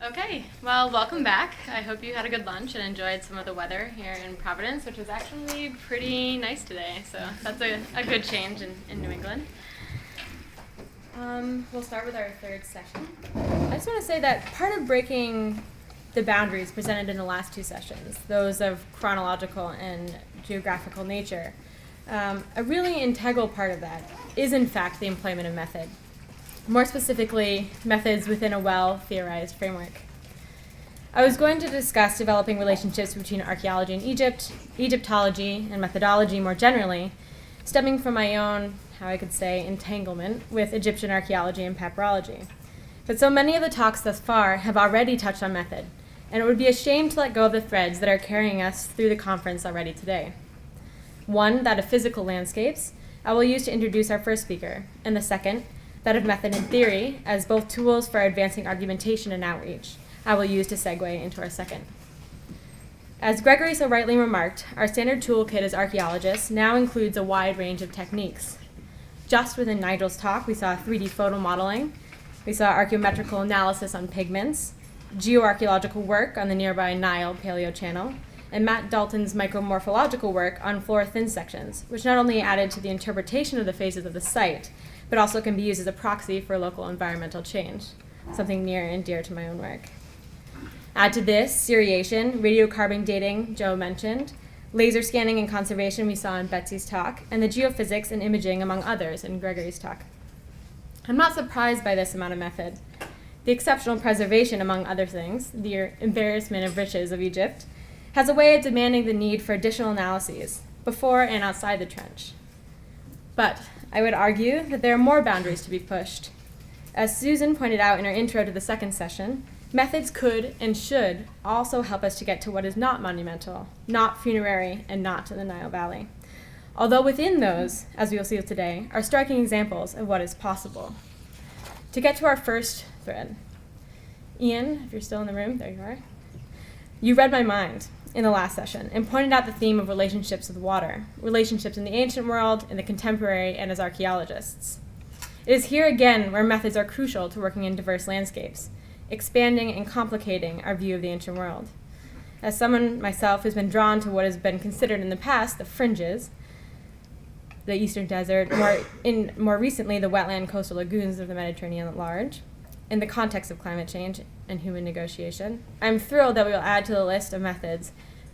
Okay, well, welcome back. I hope you had a good lunch and enjoyed some of the weather here in Providence, which was actually pretty nice today. So that's a good change in New England. We'll start with our third session. I just want to say that part of breaking the boundaries presented in the last two sessions, those of chronological and geographical nature, a really integral part of that is in fact the employment of method. More specifically, methods within a well-theorized framework. I was going to discuss developing relationships between archaeology and Egypt, Egyptology, and methodology more generally, stemming from my own, how I could say, entanglement with Egyptian archaeology and papyrology. But so many of the talks thus far have already touched on method, and it would be a shame to let go of the threads that are carrying us through the conference already today. One, that of physical landscapes, I will use to introduce our first speaker, and the second, that of method and theory, as both tools for advancing argumentation and outreach, I will use to segue into our second. As Gregory so rightly remarked, our standard toolkit as archaeologists now includes a wide range of techniques. Just within Nigel's talk, we saw 3D photo modeling, we saw archaeometrical analysis on pigments, geoarchaeological work on the nearby Nile Paleo Channel, and Matt Dalton's micromorphological work on floor thin sections, which not only added to the interpretation of the phases of the site, but also can be used as a proxy for local environmental change, something near and dear to my own work. Add to this seriation, radiocarbon dating Joe mentioned, laser scanning and conservation we saw in Betsy's talk, and the geophysics and imaging among others in Gregory's talk. I'm not surprised by this amount of method. The exceptional preservation, among other things, the embarrassment of riches of Egypt, has a way of demanding the need for additional analyses, before and outside the trench. But I would argue that there are more boundaries to be pushed. As Susan pointed out in her intro to the second session, methods could and should also help us to get to what is not monumental, not funerary, and not in the Nile Valley. Although within those, as we will see today, are striking examples of what is possible. To get to our first thread, Ian, if you're still in the room, there you are. You read my mind in the last session and pointed out the theme of relationships with water, relationships in the ancient world, in the contemporary, and as archaeologists. It is here again where methods are crucial to working in diverse landscapes, expanding and complicating our view of the ancient world. As someone myself who's been drawn to what has been considered in the past the fringes, the Eastern Desert, more recently the wetland coastal lagoons of the Mediterranean at large, in the context of climate change and human negotiation, I'm thrilled that we will add to the list of methods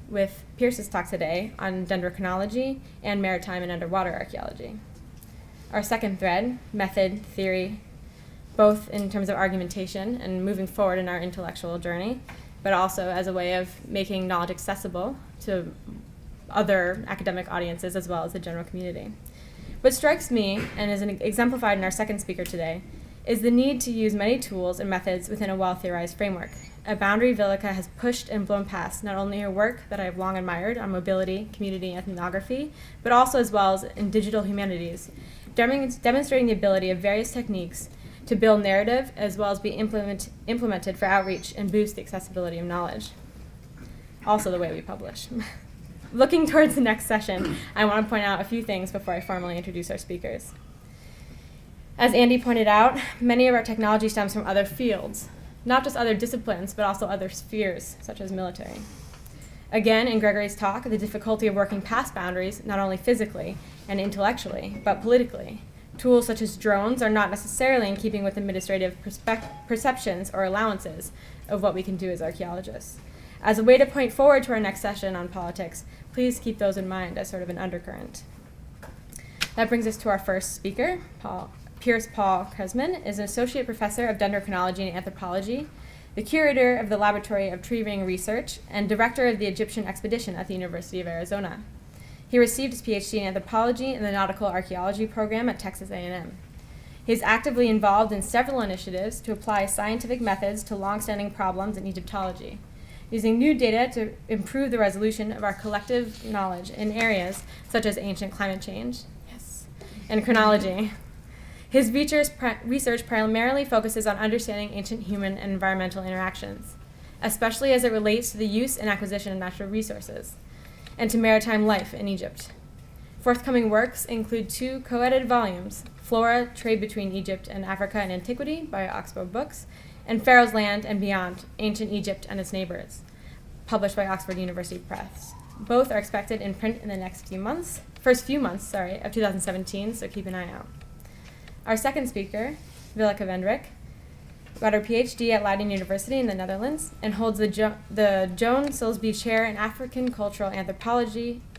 with Pierce's talk today on dendrochronology and maritime and underwater archaeology. Our second thread, method, theory, both in terms of argumentation and moving forward in our intellectual journey, but also as a way of making knowledge accessible to other academic audiences as well as the general community. What strikes me, and is exemplified in our second speaker today, is the need to use many tools and methods within a well-theorized framework, a boundary Vilica has pushed and blown past not only her work that I have long admired on mobility, community, and ethnography, but also as well as in digital humanities, demonstrating the ability of various techniques to build narrative as well as be implemented for outreach and boost the accessibility of knowledge. Also the way we publish. Looking towards the next session, I want to point out a few things before I formally introduce our speakers. As Andy pointed out, many of our technology stems from other fields, not just other disciplines, but also other spheres, such as military. Again, in Gregory's talk, the difficulty of working past boundaries, not only physically and intellectually, but politically. Tools such as drones are not necessarily in keeping with administrative perceptions or allowances of what we can do as archaeologists. As a way to point forward to our next session on politics, please keep those in mind as sort of an undercurrent. That brings us to our first speaker, Pierce Paul Kresman is an associate professor of dendrochronology and anthropology, the curator of the Laboratory of Tree Ring Research, and director of the Egyptian Expedition at the University of Arizona. He received his PhD in anthropology in the Nautical Archaeology program at Texas A&M. He is actively involved in several initiatives to apply scientific methods to long-standing problems in Egyptology, using new data to improve the resolution of our collective knowledge in areas such as ancient climate change and chronology. His research primarily focuses on understanding ancient human and environmental interactions, especially as it relates to the use and acquisition of natural resources, and to maritime life in Egypt. Forthcoming works include 2 co-edited volumes, Flora, Trade Between Egypt and Africa in Antiquity by Oxbow Books, and Pharaoh's Land and Beyond, Ancient Egypt and Its Neighbors, published by Oxford University Press. Both are expected in print in the first few months of 2017, so keep an eye out. Our second speaker, Willeke Vendrik, got her PhD at Leiden University in the Netherlands and holds the Joan Silsby Chair in African Cultural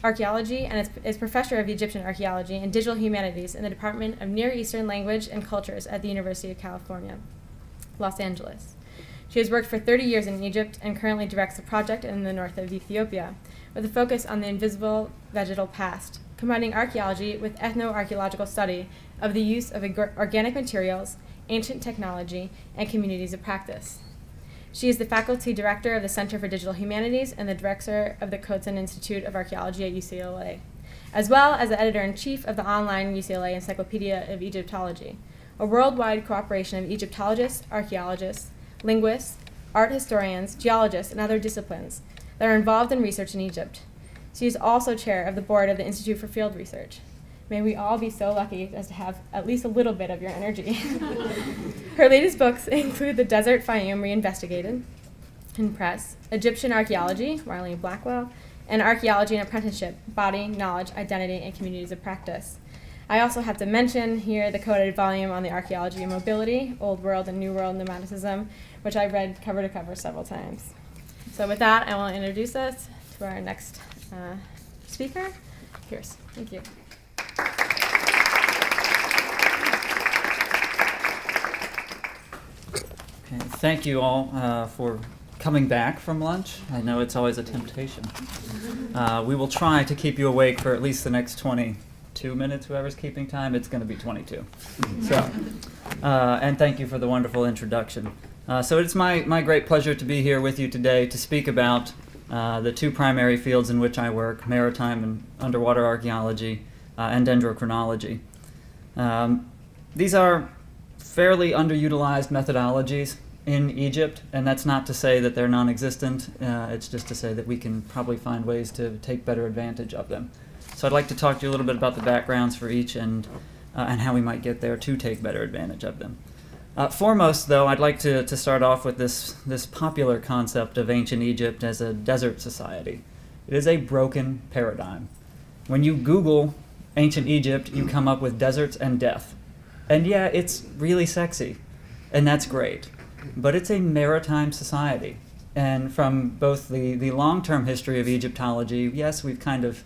Archaeology, and is Professor of Egyptian Archaeology and Digital Humanities in the Department of Near Eastern Language and Cultures at the University of California, Los Angeles. She has worked for 30 years in Egypt and currently directs a project in the north of Ethiopia with a focus on the invisible vegetal past, combining archaeology with ethno-archaeological study of the use of organic materials, ancient technology, and communities of practice. She is the faculty director of the Center for Digital Humanities and the director of the Coates Institute of Archaeology at UCLA, as well as the editor-in-chief of the online UCLA Encyclopedia of Egyptology, a worldwide cooperation of Egyptologists, archaeologists, linguists, art historians, geologists, and other disciplines that are involved in research in Egypt. She is also chair of the board of the Institute for Field Research. May we all be so lucky as to have at least a little bit of your energy. Her latest books include The Desert Fayum Reinvestigated in Press, Egyptian Archaeology, Marlene Blackwell, and Archaeology and Apprenticeship, Body, Knowledge, Identity, and Communities of Practice. I also have to mention here the co-edited volume on the archaeology of mobility, Old World and New World nomadicism, which I've read cover to cover several times. So with that, I will introduce us to our next speaker, Piers. Thank you. Okay, thank you all for coming back from lunch. I know it's always a temptation. We will try to keep you awake for at least the next 22 minutes. Whoever's keeping time, it's going to be 22. So, and thank you for the wonderful introduction. So it's my great pleasure to be here with you today to speak about the two primary fields in which I work, maritime and underwater archaeology and dendrochronology. These are fairly underutilized methodologies in Egypt, and that's not to say that they're non-existent. It's just to say that we can probably find ways to take better advantage of them. So I'd like to talk to you a little bit about the backgrounds for each and how we might get there to take better advantage of them. Foremost, though, I'd like to start off with this popular concept of ancient Egypt as a desert society. It is a broken paradigm. When you Google ancient Egypt, you come up with deserts and death. And yeah, it's really sexy, and that's great. But it's a maritime society. And from both the long-term history of Egyptology, yes, we've kind of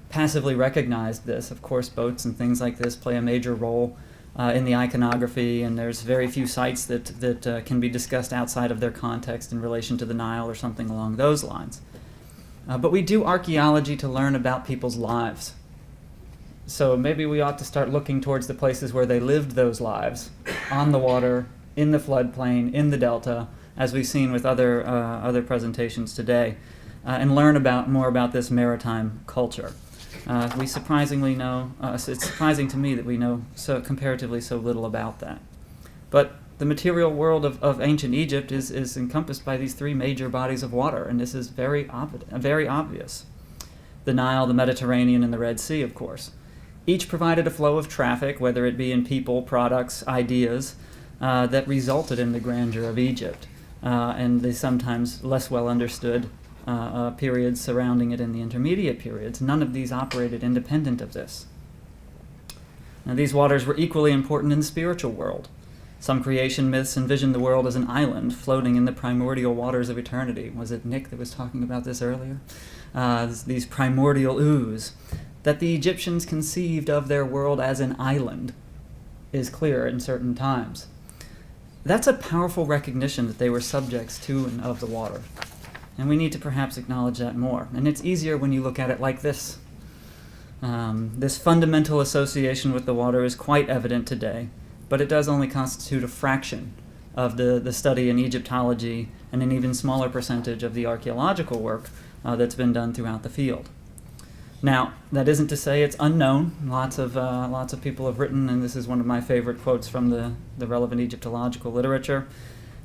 passively recognized this. Of course, boats and things like this play a major role in the iconography, and there's very few sites that can be discussed outside of their context in relation to the Nile or something along those lines. But we do archaeology to learn about people's lives. So maybe we ought to start looking towards the places where they lived those lives, on the water, in the floodplain, in the delta, as we've seen with other presentations today, and learn more about this maritime culture. We surprisingly know, it's surprising to me that we know comparatively so little about that. But the material world of ancient Egypt is encompassed by these three major bodies of water, and this is very obvious. The Nile, the Mediterranean, and the Red Sea, of course. Each provided a flow of traffic, whether it be in people, products, ideas, that resulted in the grandeur of Egypt, and the sometimes less well understood periods surrounding it in the intermediate periods. None of these operated independent of this. Now, these waters were equally important in the spiritual world. Some creation myths envisioned the world as an island floating in the primordial waters of eternity. Was it Nick that was talking about this earlier? These primordial ooze. That the Egyptians conceived of their world as an island is clear in certain times. That's a powerful recognition that they were subjects to and of the water. And we need to perhaps acknowledge that more. And it's easier when you look at it like this. This fundamental association with the water is quite evident today, but it does only constitute a fraction of the study in Egyptology and an even smaller percentage of the archaeological work that's been done throughout the field. Now, that isn't to say it's unknown. Lots of people have written, and this is one of my favorite quotes from the relevant Egyptological literature.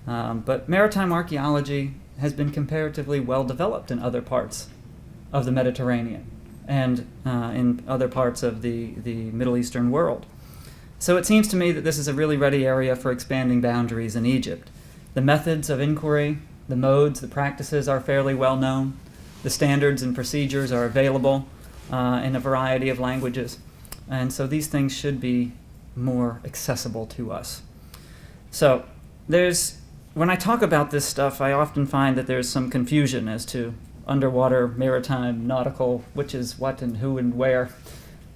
But maritime archaeology has been comparatively well developed in other parts of the Mediterranean and in other parts of the Middle Eastern world. So it seems to me that this is a really ready area for expanding boundaries in Egypt. The methods of inquiry, the modes, the practices are fairly well known. The standards and procedures are available in a variety of languages. And so these things should be more accessible to us. So when I talk about this stuff, I often find that there's some confusion as to underwater, maritime, nautical, which is what and who and where.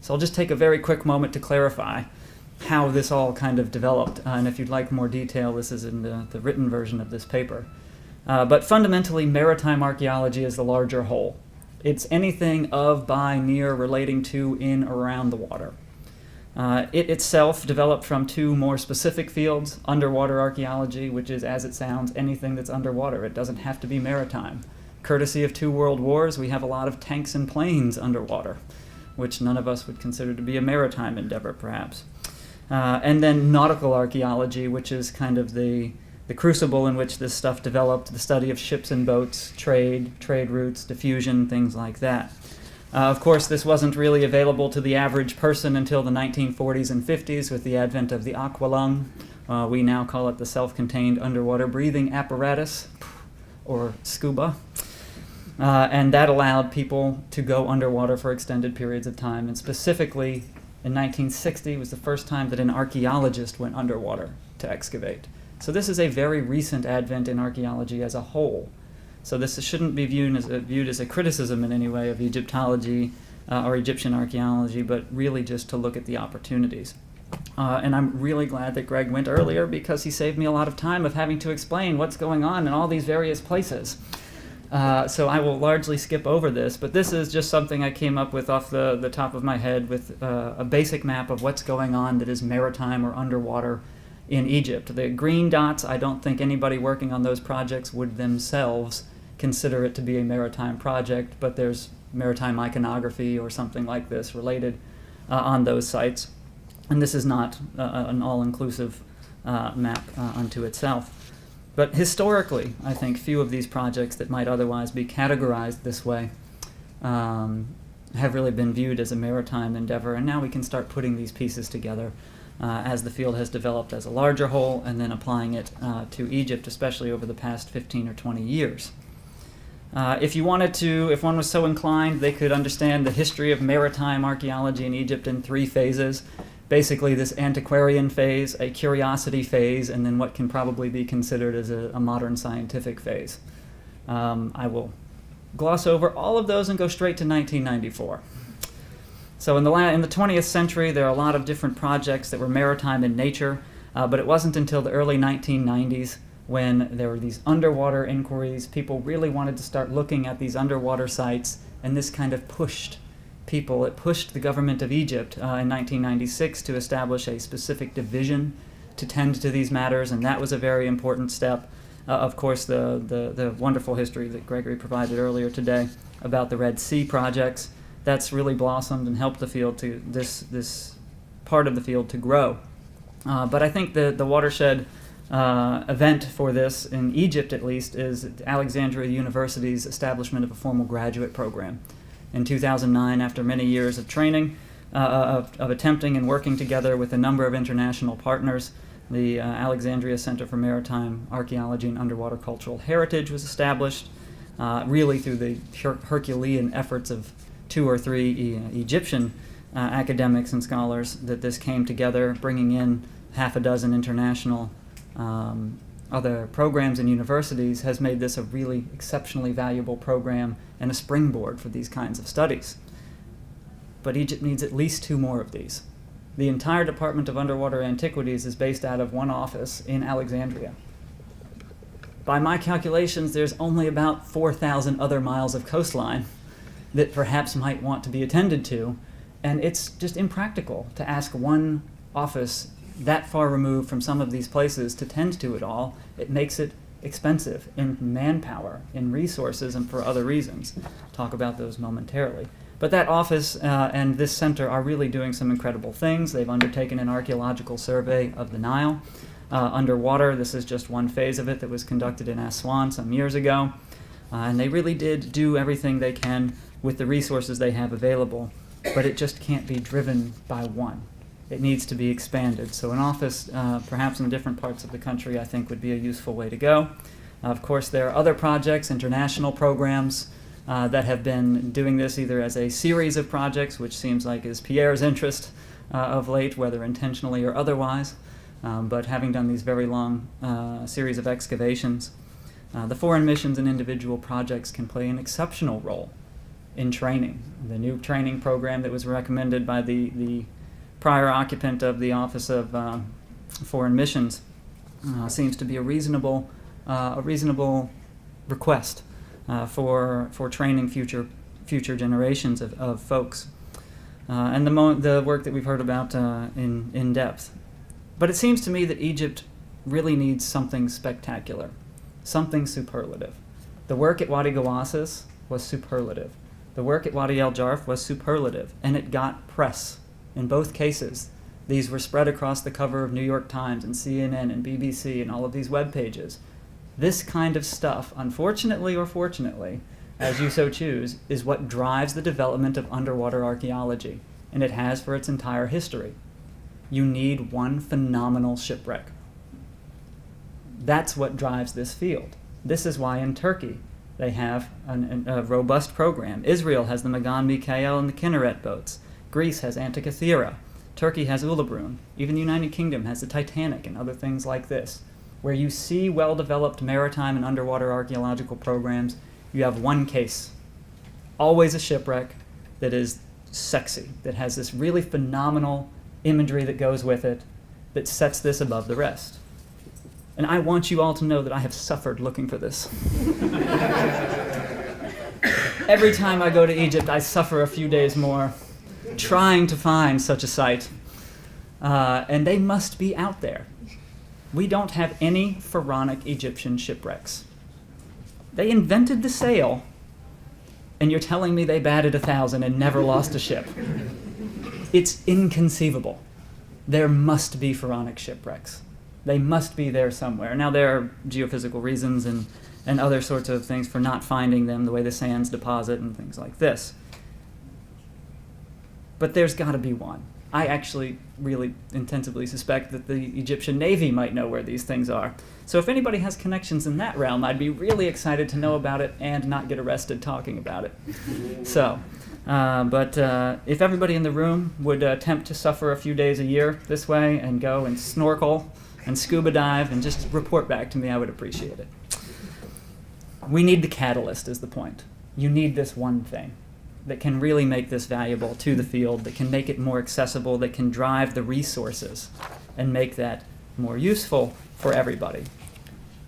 So I'll just take a very quick moment to clarify how this all kind of developed. And if you'd like more detail, this is in the written version of this paper. But fundamentally, maritime archaeology is the larger whole. It's anything of, by, near, relating to, in, or around the water. It itself developed from two more specific fields, underwater archaeology, which is, as it sounds, anything that's underwater. It doesn't have to be maritime. Courtesy of 2 world wars, we have a lot of tanks and planes underwater, which none of us would consider to be a maritime endeavor, perhaps. And then nautical archaeology, which is kind of the crucible in which this stuff developed, the study of ships and boats, trade routes, diffusion, things like that. Of course, this wasn't really available to the average person until the 1940s and 50s with the advent of the aqualung. We now call it the self-contained underwater breathing apparatus, or scuba. And that allowed people to go underwater for extended periods of time. And specifically, in 1960 was the first time that an archaeologist went underwater to excavate. So this is a very recent advent in archaeology as a whole. So this shouldn't be viewed as a criticism in any way of Egyptology or Egyptian archaeology, but really just to look at the opportunities. And I'm really glad that Greg went earlier because he saved me a lot of time of having to explain what's going on in all these various places. So I will largely skip over this, but this is just something I came up with off the top of my head with a basic map of what's going on that is maritime or underwater in Egypt. The green dots, I don't think anybody working on those projects would themselves consider it to be a maritime project, but there's maritime iconography or something like this related on those sites. And this is not an all-inclusive map unto itself. But historically, I think few of these projects that might otherwise be categorized this way have really been viewed as a maritime endeavor, and now we can start putting these pieces together as the field has developed as a larger whole, and then applying it to Egypt, especially over the past 15 or 20 years. If one was so inclined, they could understand the history of maritime archaeology in Egypt in 3 phases. Basically, this antiquarian phase, a curiosity phase, and then what can probably be considered as a modern scientific phase. I will gloss over all of those and go straight to 1994. So in the 20th century, there are a lot of different projects that were maritime in nature, but it wasn't until the early 1990s when there were these underwater inquiries. People really wanted to start looking at these underwater sites, and this kind of pushed people. It pushed the government of Egypt in 1996 to establish a specific division to tend to these matters, and that was a very important step. Of course, the wonderful history that Gregory provided earlier today about the Red Sea projects, that's really blossomed and helped the field to this part of the field to grow. But I think the watershed event for this, in Egypt at least, is Alexandria University's establishment of a formal graduate program. In 2009, after many years of training, of attempting and working together with a number of international partners, the Alexandria Center for Maritime Archaeology and Underwater Cultural Heritage was established, really through the Herculean efforts of 2 or 3 Egyptian academics and scholars, that this came together, bringing in half a dozen international other programs and universities, has made this a really exceptionally valuable program and a springboard for these kinds of studies. But Egypt needs at least 2 more of these. The entire Department of Underwater Antiquities is based out of one office in Alexandria. By my calculations, there's only about 4,000 other miles of coastline that perhaps might want to be attended to, and it's just impractical to ask one office that far removed from some of these places to tend to it all. It makes it expensive in manpower, in resources, and for other reasons. I'll talk about those momentarily. But that office and this center are really doing some incredible things. They've undertaken an archaeological survey of the Nile underwater. This is just one phase of it that was conducted in Aswan some years ago. And they really did do everything they can with the resources they have available, but it just can't be driven by one. it needs to be expanded. So an office, perhaps in different parts of the country, I think would be a useful way to go. Of course, there are other projects, international programs, that have been doing this either as a series of projects, which seems like is Pierre's interest of late, whether intentionally or otherwise, but having done these very long series of excavations. The foreign missions and individual projects can play an exceptional role in training. The new training program that was recommended by the prior occupant of the Office of Foreign Missions seems to be a reasonable request for training future generations of folks, and the work that we've heard about in depth. But it seems to me that Egypt really needs something spectacular, something superlative. The work at Wadi Gawassis was superlative. The work at Wadi El Jarf was superlative, and it got press. In both cases, these were spread across the cover of New York Times and CNN and BBC and all of these web pages. This kind of stuff, unfortunately or fortunately, as you so choose, is what drives the development of underwater archaeology, and it has for its entire history. You need one phenomenal shipwreck. That's what drives this field. This is why in Turkey they have a robust program. Israel has the Magan Mikhail and the Kinneret boats. Greece has Antikythera. Turkey has Uluburun. Even the United Kingdom has the Titanic and other things like this. Where you see well-developed maritime and underwater archaeological programs, you have one case. Always a shipwreck that is sexy, that has this really phenomenal imagery that goes with it, that sets this above the rest. And I want you all to know that I have suffered looking for this. Every time I go to Egypt, I suffer a few days more trying to find such a site. And they must be out there. We don't have any pharaonic Egyptian shipwrecks. They invented the sail, and you're telling me they batted 1,000 and never lost a ship. It's inconceivable. There must be pharaonic shipwrecks. They must be there somewhere. Now, there are geophysical reasons and other sorts of things for not finding them, the way the sands deposit and things like this. But there's got to be one. I actually really intensively suspect that the Egyptian Navy might know where these things are. So if anybody has connections in that realm, I'd be really excited to know about it and not get arrested talking about it. But if everybody in the room would attempt to suffer a few days a year this way and go and snorkel and scuba dive and just report back to me, I would appreciate it. We need the catalyst is the point. You need this one thing that can really make this valuable to the field, that can make it more accessible, that can drive the resources and make that more useful for everybody.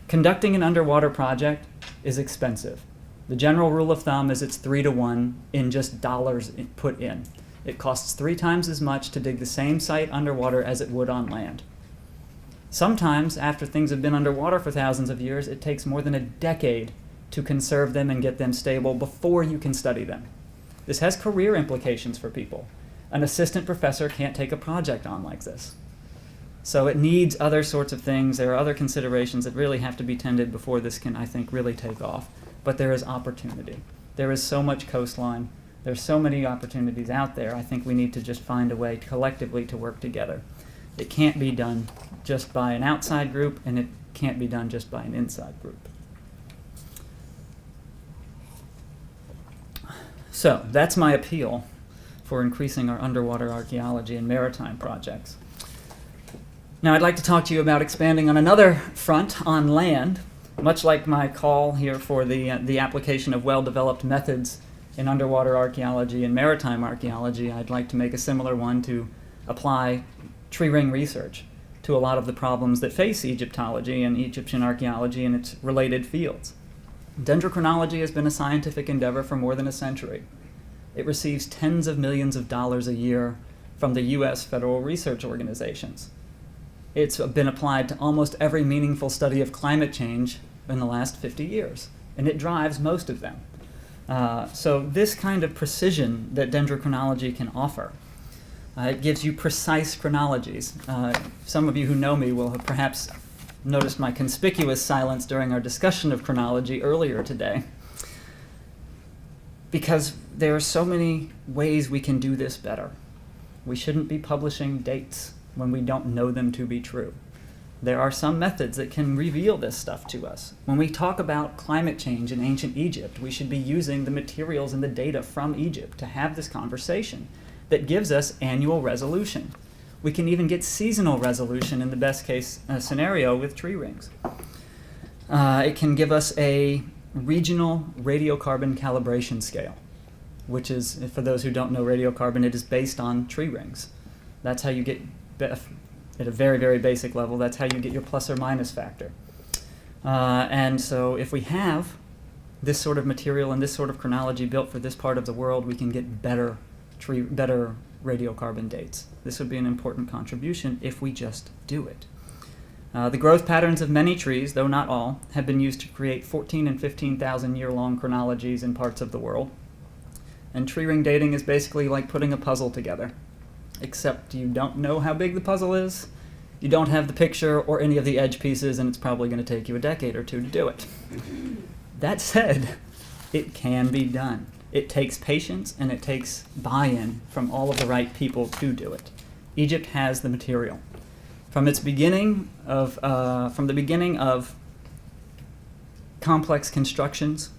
Conducting an underwater project is expensive. The general rule of thumb is it's 3-to-1 in just dollars put in. It costs 3 times as much to dig the same site underwater as it would on land. Sometimes, after things have been underwater for thousands of years, it takes more than a decade to conserve them and get them stable before you can study them. This has career implications for people. An assistant professor can't take a project on like this. So it needs other sorts of things. There are other considerations that really have to be tended before this can, I think, really take off. But there is opportunity. There is so much coastline. There's so many opportunities out there. I think we need to just find a way collectively to work together. It can't be done just by an outside group, and it can't be done just by an inside group. So that's my appeal for increasing our underwater archaeology and maritime projects. Now I'd like to talk to you about expanding on another front on land, much like my call here for the application of well-developed methods in underwater archaeology and maritime archaeology. I'd like to make a similar one to apply tree ring research to a lot of the problems that face Egyptology and Egyptian archaeology and its related fields. Dendrochronology has been a scientific endeavor for more than a century. It receives tens of millions of dollars a year from the U.S. federal research organizations. It's been applied to almost every meaningful study of climate change in the last 50 years, and it drives most of them. So this kind of precision that dendrochronology can offer, it gives you precise chronologies. Some of you who know me will have perhaps noticed my conspicuous silence during our discussion of chronology earlier today, because there are so many ways we can do this better. We shouldn't be publishing dates when we don't know them to be true. There are some methods that can reveal this stuff to us. When we talk about climate change in ancient Egypt, we should be using the materials and the data from Egypt to have this conversation that gives us annual resolution. We can even get seasonal resolution in the best case scenario with tree rings. It can give us a regional radiocarbon calibration scale, which is, for those who don't know radiocarbon, it is based on tree rings. That's how you get, at a very, very basic level, that's how you get your plus or minus factor. And so if we have this sort of material and this sort of chronology built for this part of the world, we can get better radiocarbon dates. This would be an important contribution if we just do it. The growth patterns of many trees, though not all, have been used to create 14 and 15,000 year-long chronologies in parts of the world. And tree ring dating is basically like putting a puzzle together, except you don't know how big the puzzle is, you don't have the picture or any of the edge pieces, and it's probably going to take you a decade or two to do it. That said, it can be done. It takes patience and it takes buy-in from all of the right people to do it. Egypt has the material. From the beginning of complex constructions,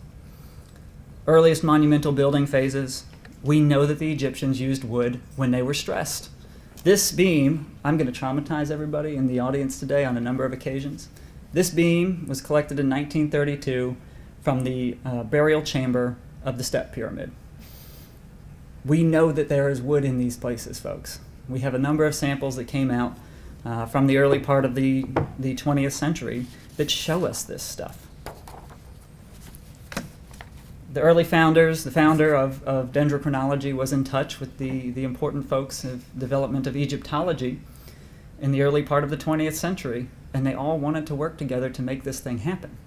earliest monumental building phases, we know that the Egyptians used wood when they were stressed. This beam, I'm going to traumatize everybody in the audience today on a number of occasions. This beam was collected in 1932 from the burial chamber of the Step Pyramid. We know that there is wood in these places, folks. We have a number of samples that came out from the early part of the 20th century that show us this stuff. The early founders, the founder of dendrochronology was in touch with the important folks of development of Egyptology in the early part of the 20th century, and they all wanted to work together to make this thing happen.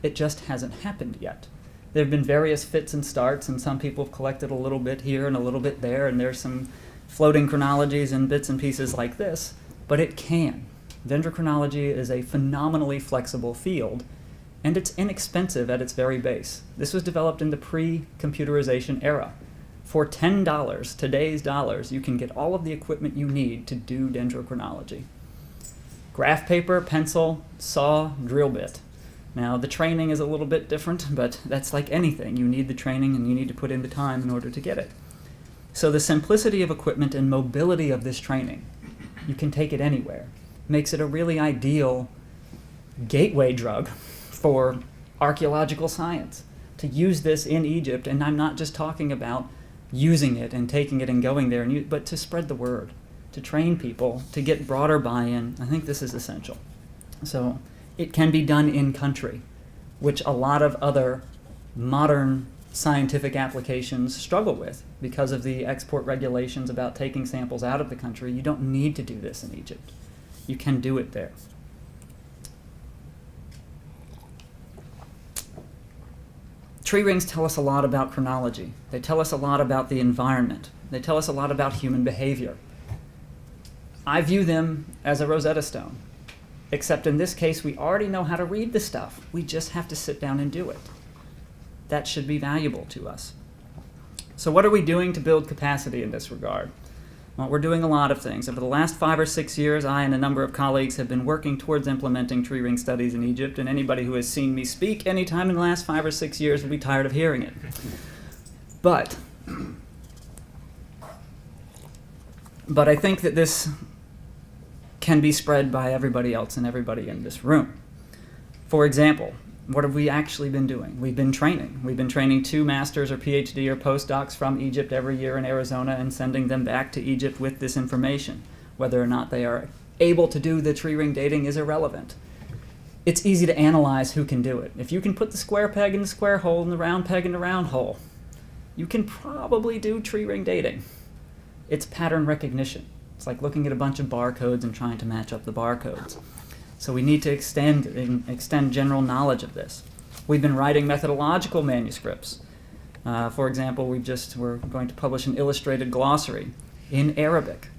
It just hasn't happened yet. There have been various fits and starts, and some people have collected a little bit here and a little bit there, and there's some floating chronologies and bits and pieces like this, but it can. Dendrochronology is a phenomenally flexible field, and it's inexpensive at its very base. This was developed in the pre-computerization era. For $10, today's dollars, you can get all of the equipment you need to do dendrochronology. Graph paper, pencil, saw, drill bit. Now, the training is a little bit different, but that's like anything. You need the training and you need to put in the time in order to get it. So the simplicity of equipment and mobility of this training, you can take it anywhere, makes it a really ideal gateway drug for archaeological science. To use this in Egypt, and I'm not just talking about using it and taking it and going there, but to spread the word, to train people, to get broader buy-in. I think this is essential. So it can be done in country, which a lot of other modern scientific applications struggle with because of the export regulations about taking samples out of the country. You don't need to do this in Egypt. You can do it there. Tree rings tell us a lot about chronology. They tell us a lot about the environment. They tell us a lot about human behavior. I view them as a Rosetta Stone. Except in this case, we already know how to read the stuff. We just have to sit down and do it. That should be valuable to us. So what are we doing to build capacity in this regard? Well, we're doing a lot of things. Over the last 5 or 6 years, I and a number of colleagues have been working towards implementing tree ring studies in Egypt, and anybody who has seen me speak any time in the last 5 or 6 years will be tired of hearing it. But I think that this can be spread by everybody else and everybody in this room. For example, what have we actually been doing? We've been training. We've been training 2 masters or PhD or postdocs from Egypt every year in Arizona and sending them back to Egypt with this information. Whether or not they are able to do the tree ring dating is irrelevant. It's easy to analyze who can do it. If you can put the square peg in the square hole and the round peg in the round hole, you can probably do tree ring dating. It's pattern recognition. It's like looking at a bunch of barcodes and trying to match up the barcodes. So we need to extend general knowledge of this. We've been writing methodological manuscripts. For example, we're going to publish an illustrated glossary in Arabic.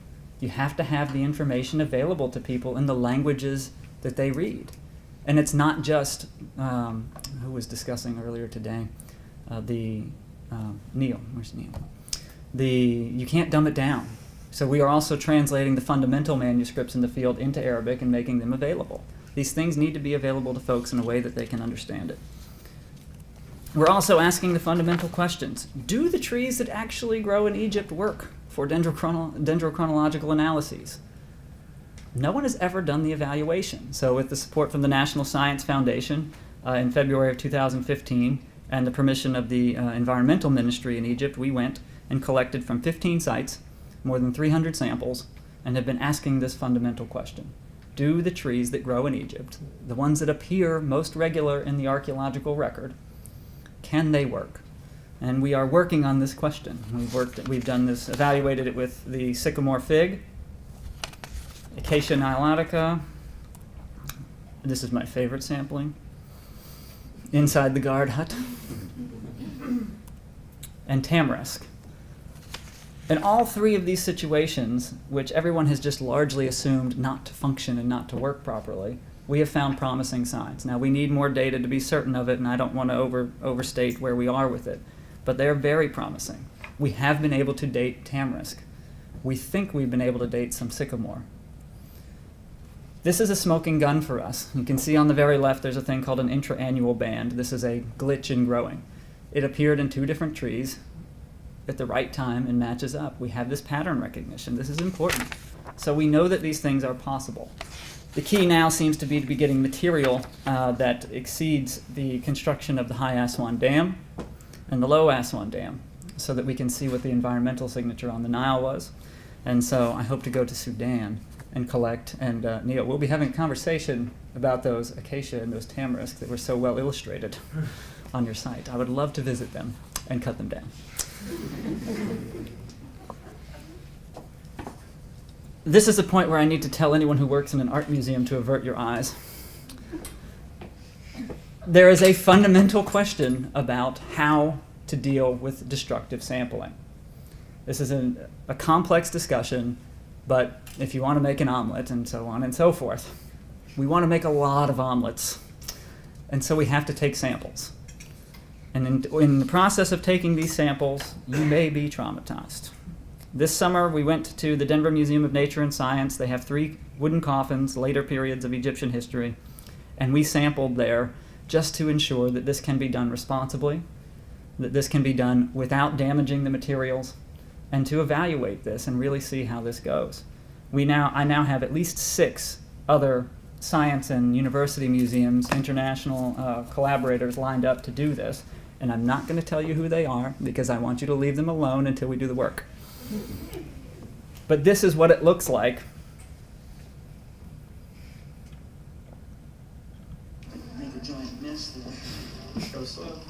You have to have the information available to people in the languages that they read. And it's not just, who was discussing earlier today, Neil, where's Neil? You can't dumb it down. So we are also translating the fundamental manuscripts in the field into Arabic and making them available. These things need to be available to folks in a way that they can understand it. We're also asking the fundamental questions. Do the trees that actually grow in Egypt work for dendrochronological analyses? No one has ever done the evaluation. So with the support from the National Science Foundation in February of 2015 and the permission of the Environmental Ministry in Egypt, we went and collected from 15 sites more than 300 samples and have been asking this fundamental question. Do the trees that grow in Egypt, the ones that appear most regular in the archaeological record, can they work? And we are working on this question. We've done this, evaluated it with the sycamore fig, Acacia nilotica. This is my favorite sampling. Inside the guard hut. And tamarisk. In all three of these situations, which everyone has just largely assumed not to function and not to work properly, we have found promising signs. Now, we need more data to be certain of it, and I don't want to overstate where we are with it, but they are very promising. We have been able to date tamarisk. We think we've been able to date some sycamore. This is a smoking gun for us. You can see on the very left there's a thing called an intra-annual band. This is a glitch in growing. It appeared in 2 different trees at the right time and matches up. We have this pattern recognition. This is important. So we know that these things are possible. The key now seems to be getting material that exceeds the construction of the High Aswan Dam and the Low Aswan Dam so that we can see what the environmental signature on the Nile was. And so I hope to go to Sudan and collect. And Neil, we'll be having a conversation about those acacia and those tamarisk that were so well illustrated on your site. I would love to visit them and cut them down. This is a point where I need to tell anyone who works in an art museum to avert your eyes. There is a fundamental question about how to deal with destructive sampling. This is a complex discussion, but if you want to make an omelet and so on and so forth, we want to make a lot of omelets, and so we have to take samples. And in the process of taking these samples, you may be traumatized. This summer, we went to the Denver Museum of Nature and Science. They have 3 wooden coffins, later periods of Egyptian history, and we sampled there just to ensure that this can be done responsibly, that this can be done without damaging the materials, and to evaluate this and really see how this goes. I now have at least 6 other science and university museums, international collaborators lined up to do this, and I'm not going to tell you who they are because I want you to leave them alone until we do the work. But this is what it looks like. Make a giant mess there. Show soil.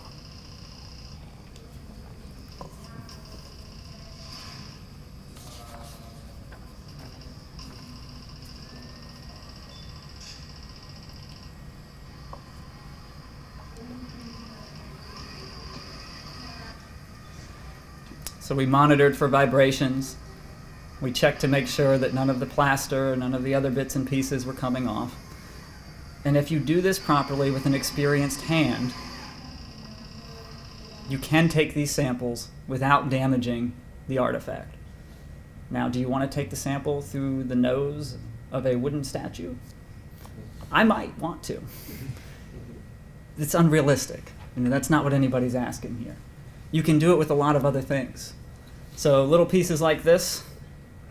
So we monitored for vibrations. We checked to make sure that none of the plaster, none of the other bits and pieces were coming off. And if you do this properly with an experienced hand, you can take these samples without damaging the artifact. Now, do you want to take the sample through the nose of a wooden statue? I might want to. It's unrealistic. That's not what anybody's asking here. You can do it with a lot of other things. So little pieces like this,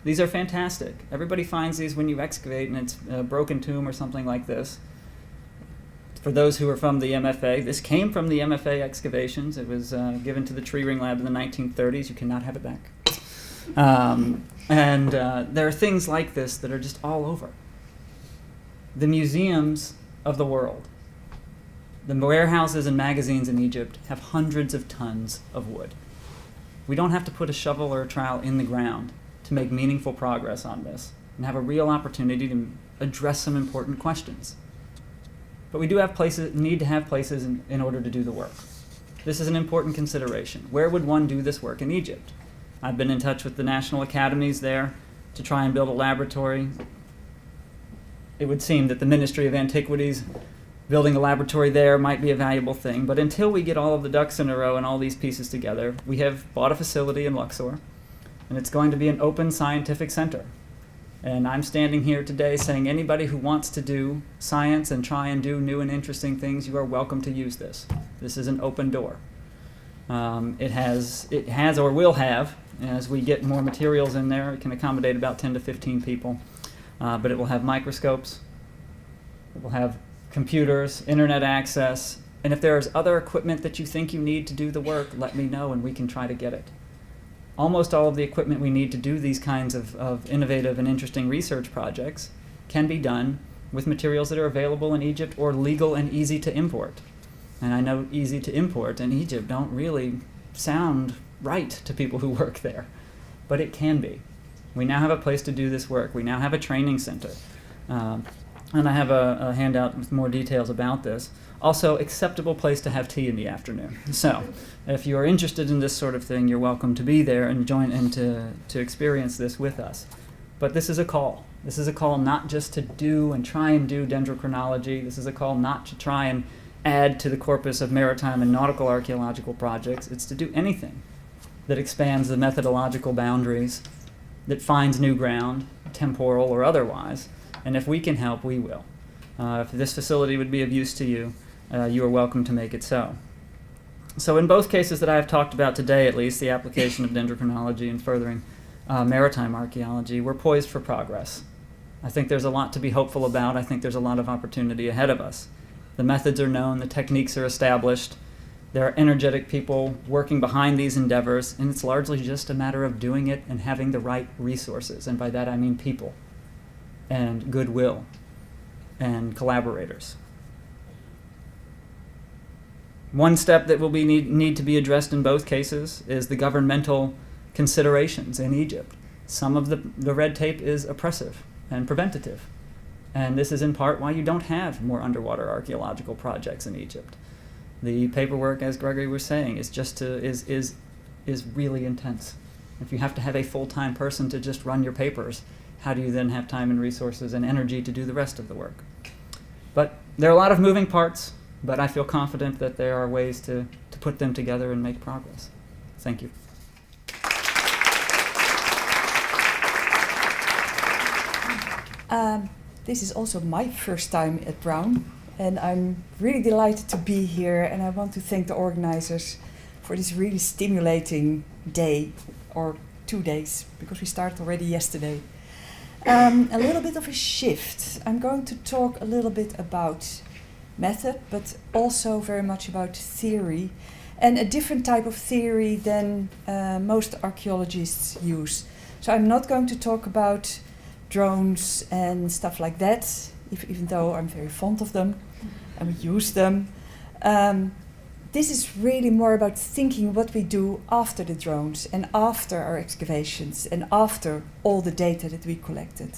these are fantastic. Everybody finds these when you excavate and it's a broken tomb or something like this. For those who are from the MFA, this came from the MFA excavations. It was given to the Tree Ring Lab in the 1930s. You cannot have it back. There are things like this that are just all over. The museums of the world, the warehouses and magazines in Egypt have hundreds of tons of wood. We don't have to put a shovel or a trowel in the ground to make meaningful progress on this and have a real opportunity to address some important questions. But we do have need to have places in order to do the work. This is an important consideration. Where would one do this work in Egypt? I've been in touch with the national academies there to try and build a laboratory. It would seem that the Ministry of Antiquities building a laboratory there might be a valuable thing, but until we get all of the ducks in a row and all these pieces together, we have bought a facility in Luxor, and it's going to be an open scientific center. And I'm standing here today saying anybody who wants to do science and try and do new and interesting things, you are welcome to use this. This is an open door. It has or will have, as we get more materials in there, it can accommodate about 10 to 15 people. But it will have microscopes, it will have computers, internet access, and if there's other equipment that you think you need to do the work, let me know and we can try to get it. Almost all of the equipment we need to do these kinds of innovative and interesting research projects can be done with materials that are available in Egypt or legal and easy to import. And I know easy to import in Egypt don't really sound right to people who work there, but it can be. We now have a place to do this work. We now have a training center. And I have a handout with more details about this. Also, acceptable place to have tea in the afternoon. So, if you are interested in this sort of thing, you're welcome to be there and join and to experience this with us. But this is a call. This is a call not just to do and try and do dendrochronology. This is a call not to try and add to the corpus of maritime and nautical archaeological projects. It's to do anything that expands the methodological boundaries, that finds new ground, temporal or otherwise. And if we can help, we will. If this facility would be of use to you, you are welcome to make it so. So in both cases that I have talked about today, at least, the application of dendrochronology and furthering maritime archaeology, we're poised for progress. I think there's a lot to be hopeful about. I think there's a lot of opportunity ahead of us. The methods are known, the techniques are established, there are energetic people working behind these endeavors, and it's largely just a matter of doing it and having the right resources. And by that I mean people and goodwill and collaborators. One step that will be need to be addressed in both cases is the governmental considerations in Egypt. Some of the red tape is oppressive and preventative. And this is in part why you don't have more underwater archaeological projects in Egypt. The paperwork, as Gregory was saying, is really intense. If you have to have a full-time person to just run your papers, how do you then have time and resources and energy to do the rest of the work? But there are a lot of moving parts, but I feel confident that there are ways to put them together and make progress. Thank you. This is also my first time at Brown, and I'm really delighted to be here, and I want to thank the organizers for this really stimulating day, or 2 days, because we started already yesterday. A little bit of a shift. I'm going to talk a little bit about method, but also very much about theory, and a different type of theory than most archaeologists use. So I'm not going to talk about drones and stuff like that, even though I'm very fond of them and we use them. This is really more about thinking what we do after the drones and after our excavations and after all the data that we collected.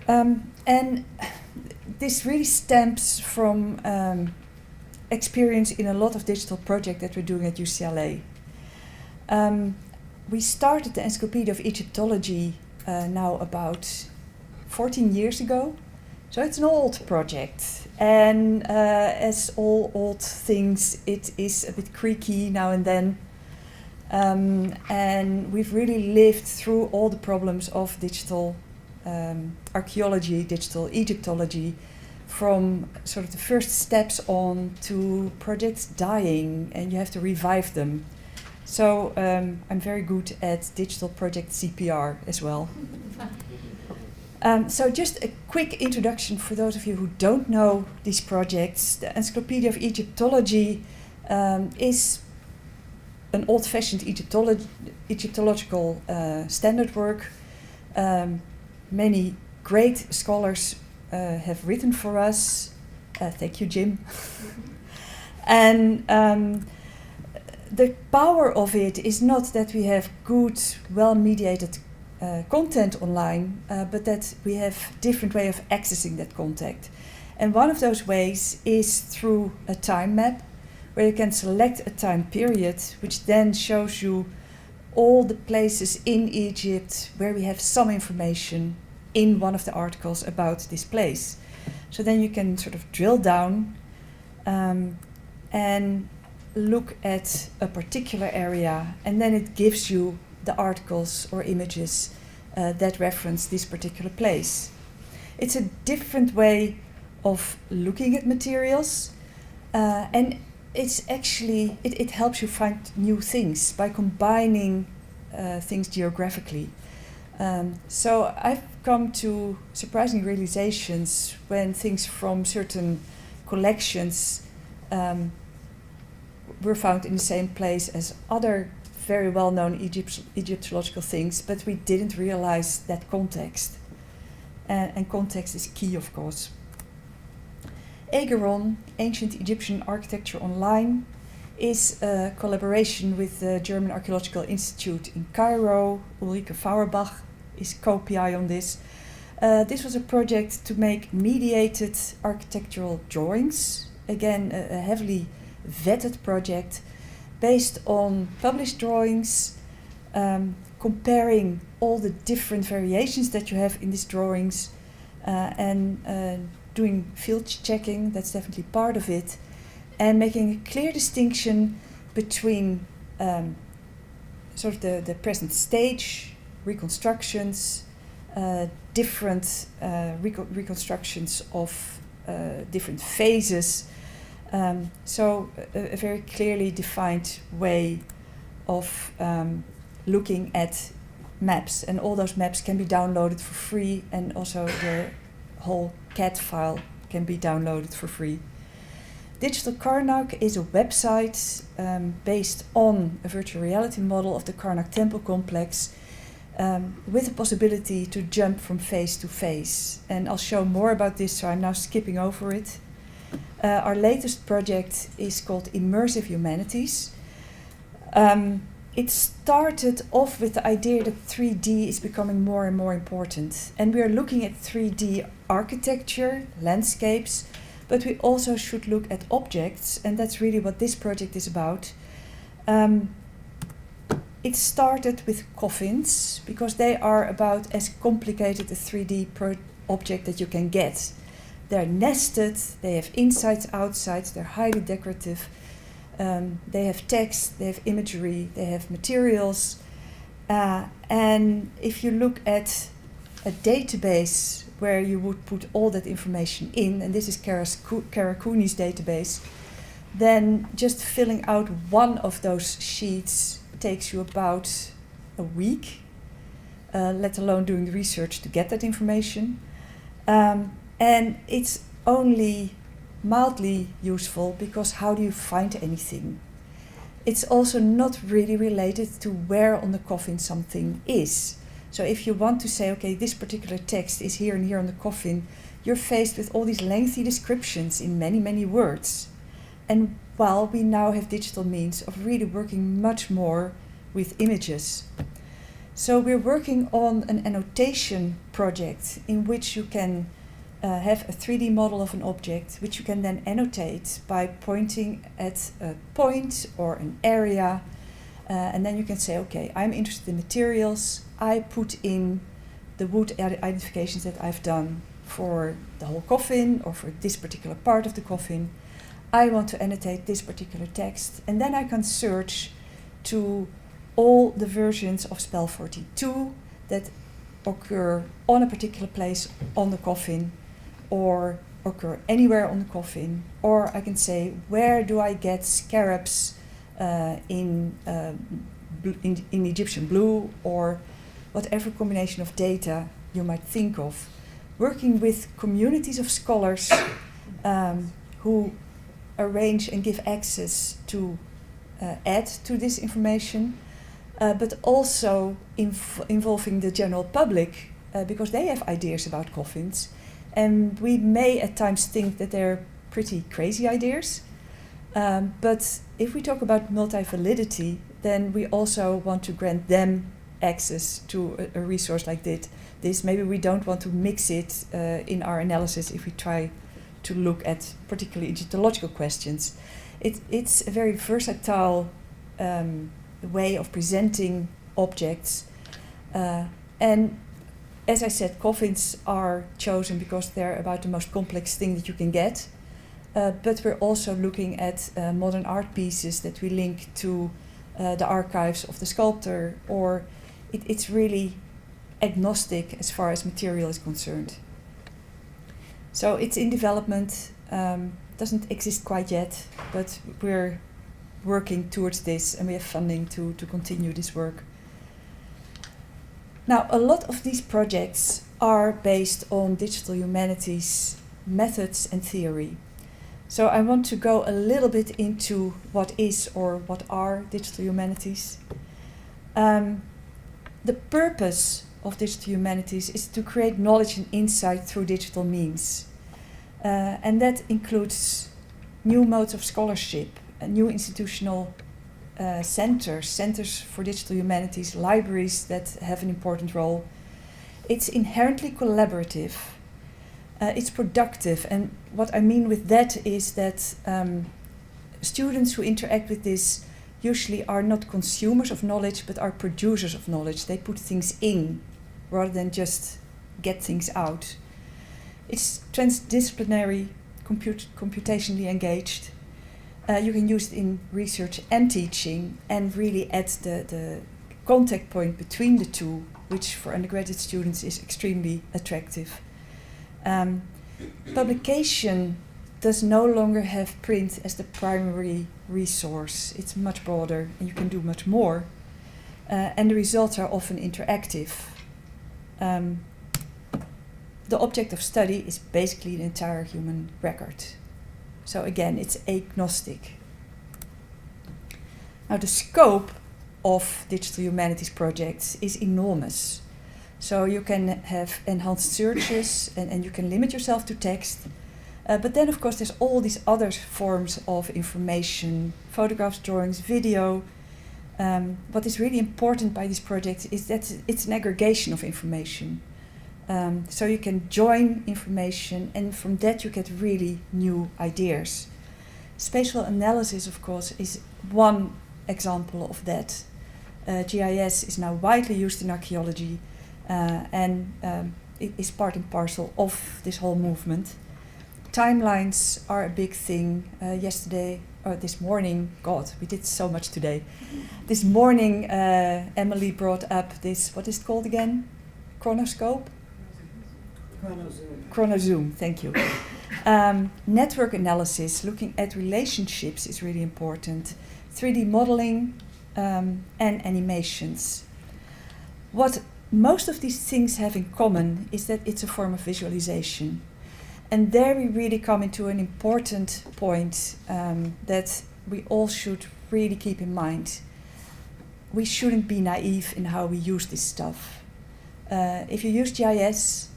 And this really stems from experience in a lot of digital projects that we're doing at UCLA. We started the Encyclopedia of Egyptology now about 14 years ago. So it's an old project. And as all old things, it is a bit creaky now and then. And we've really lived through all the problems of digital archaeology, digital Egyptology, from sort of the first steps on to projects dying, and you have to revive them. So I'm very good at digital project CPR as well. So just a quick introduction for those of you who don't know these projects. The Encyclopedia of Egyptology is an old-fashioned Egyptological standard work. Many great scholars have written for us. Thank you, Jim. And the power of it is not that we have good, well-mediated content online, but that we have different way of accessing that content. And one of those ways is through a time map, where you can select a time period, which then shows you all the places in Egypt where we have some information in one of the articles about this place. So then you can sort of drill down and look at a particular area, and then it gives you the articles or images that reference this particular place. It's a different way of looking at materials, and it's actually, it helps you find new things by combining things geographically. So I've come to surprising realizations when things from certain collections were found in the same place as other very well-known Egyptological things, but we didn't realize that context. And context is key, of course. Ageron, Ancient Egyptian Architecture Online, is a collaboration with the German Archaeological Institute in Cairo. Ulrike Fauerbach is co-PI on this. This was a project to make mediated architectural drawings. Again, a heavily vetted project based on published drawings, comparing all the different variations that you have in these drawings, and doing field checking, that's definitely part of it, and making a clear distinction between sort of the present stage, reconstructions, different reconstructions of different phases. So a very clearly defined way of looking at maps, and all those maps can be downloaded for free, and also the whole CAD file can be downloaded for free. Digital Karnak is a website based on a virtual reality model of the Karnak Temple complex, with the possibility to jump from phase to phase. And I'll show more about this, so I'm now skipping over it. Our latest project is called Immersive Humanities. It started off with the idea that 3D is becoming more and more important. And we are looking at 3D architecture, landscapes, but we also should look at objects, and that's really what this project is about. It started with coffins, because they are about as complicated a 3D object that you can get. They're nested, they have insides, outsides, they're highly decorative. They have text, they have imagery, they have materials. And if you look at a database where you would put all that information in, and this is Karakuni's database, then just filling out one of those sheets takes you about a week, let alone doing the research to get that information. And it's only mildly useful, because how do you find anything? It's also not really related to where on the coffin something is. So if you want to say, okay, this particular text is here and here on the coffin, you're faced with all these lengthy descriptions in many, many words. And while we now have digital means of really working much more with images. So we're working on an annotation project in which you can have a 3D model of an object, which you can then annotate by pointing at a point or an area, and then you can say, okay, I'm interested in materials. I put in the wood identifications that I've done for the whole coffin or for this particular part of the coffin. I want to annotate this particular text, and then I can search to all the versions of Spell 42 that occur on a particular place on the coffin, or occur anywhere on the coffin, or I can say, where do I get scarabs in Egyptian blue, or whatever combination of data you might think of. Working with communities of scholars who arrange and give access to add to this information, but also involving the general public, because they have ideas about coffins. And we may at times think that they're pretty crazy ideas. But if we talk about multi-validity, then we also want to grant them access to a resource like this. Maybe we don't want to mix it in our analysis if we try to look at particularly Egyptological questions. It's a very versatile way of presenting objects. And as I said, coffins are chosen because they're about the most complex thing that you can get. But we're also looking at modern art pieces that we link to the archives of the sculptor, or it's really agnostic as far as material is concerned. So it's in development, doesn't exist quite yet, but we're working towards this and we have funding to continue this work. Now, a lot of these projects are based on digital humanities methods and theory. So I want to go a little bit into what is or what are digital humanities. The purpose of digital humanities is to create knowledge and insight through digital means. And that includes new modes of scholarship, new institutional centers for digital humanities, libraries that have an important role. It's inherently collaborative. It's productive, and what I mean with that is that students who interact with this usually are not consumers of knowledge, but are producers of knowledge. They put things in rather than just get things out. It's transdisciplinary, computationally engaged. You can use it in research and teaching, and really at the contact point between the two, which for undergraduate students is extremely attractive. Publication does no longer have print as the primary resource. It's much broader and you can do much more. And the results are often interactive. The object of study is basically the entire human record. So again, it's agnostic. Now the scope of digital humanities projects is enormous. So you can have enhanced searches and you can limit yourself to text. But then, of course, there's all these other forms of information, photographs, drawings, video. What is really important by these projects is that it's an aggregation of information. So you can join information, and from that you get really new ideas. Spatial analysis, of course, is one example of that. GIS is now widely used in archaeology. And it is part and parcel of this whole movement. Timelines are a big thing. This morning, God, we did so much today. This morning, Emily brought up this, what is it called again? Chronoscope? Chronozoom, thank you. Network analysis, looking at relationships is really important. 3D modeling and animations. What most of these things have in common is that it's a form of visualization. And there we really come into an important point that we all should really keep in mind. We shouldn't be naive in how we use this stuff. If you use GIS,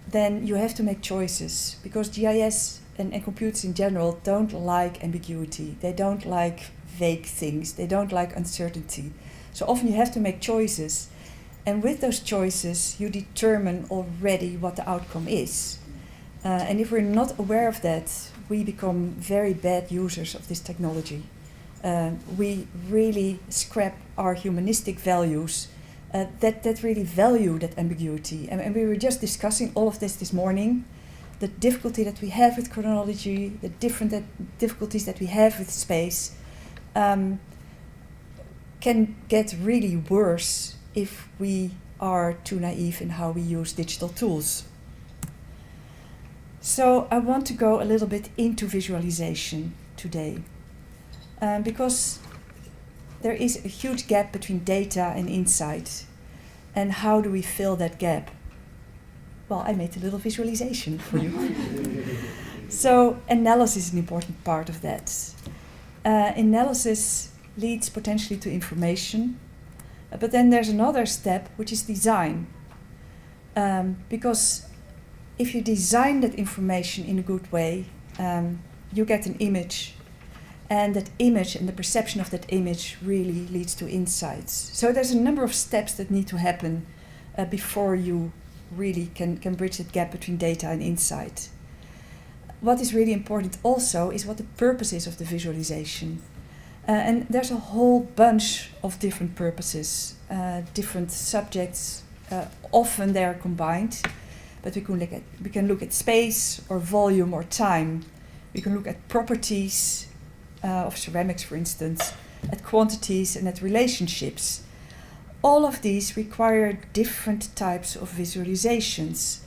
then you have to make choices, because GIS and computers in general don't like ambiguity. They don't like vague things. They don't like uncertainty. So often you have to make choices. And with those choices, you determine already what the outcome is. And if we're not aware of that, we become very bad users of this technology. We really scrap our humanistic values that really value that ambiguity. And we were just discussing all of this morning, the difficulty that we have with chronology, the different difficulties that we have with space, can get really worse if we are too naive in how we use digital tools. So I want to go a little bit into visualization today, because there is a huge gap between data and insight. And how do we fill that gap? Well, I made a little visualization for you. So analysis is an important part of that. Analysis leads potentially to information. But then there's another step, which is design. Because if you design that information in a good way, you get an image. And that image and the perception of that image really leads to insights. So there's a number of steps that need to happen before you really can bridge that gap between data and insight. What is really important also is what the purpose is of the visualization. And there's a whole bunch of different purposes, different subjects. Often they are combined, but we can look at space or volume or time. We can look at properties of ceramics, for instance, at quantities, and at relationships. All of these require different types of visualizations.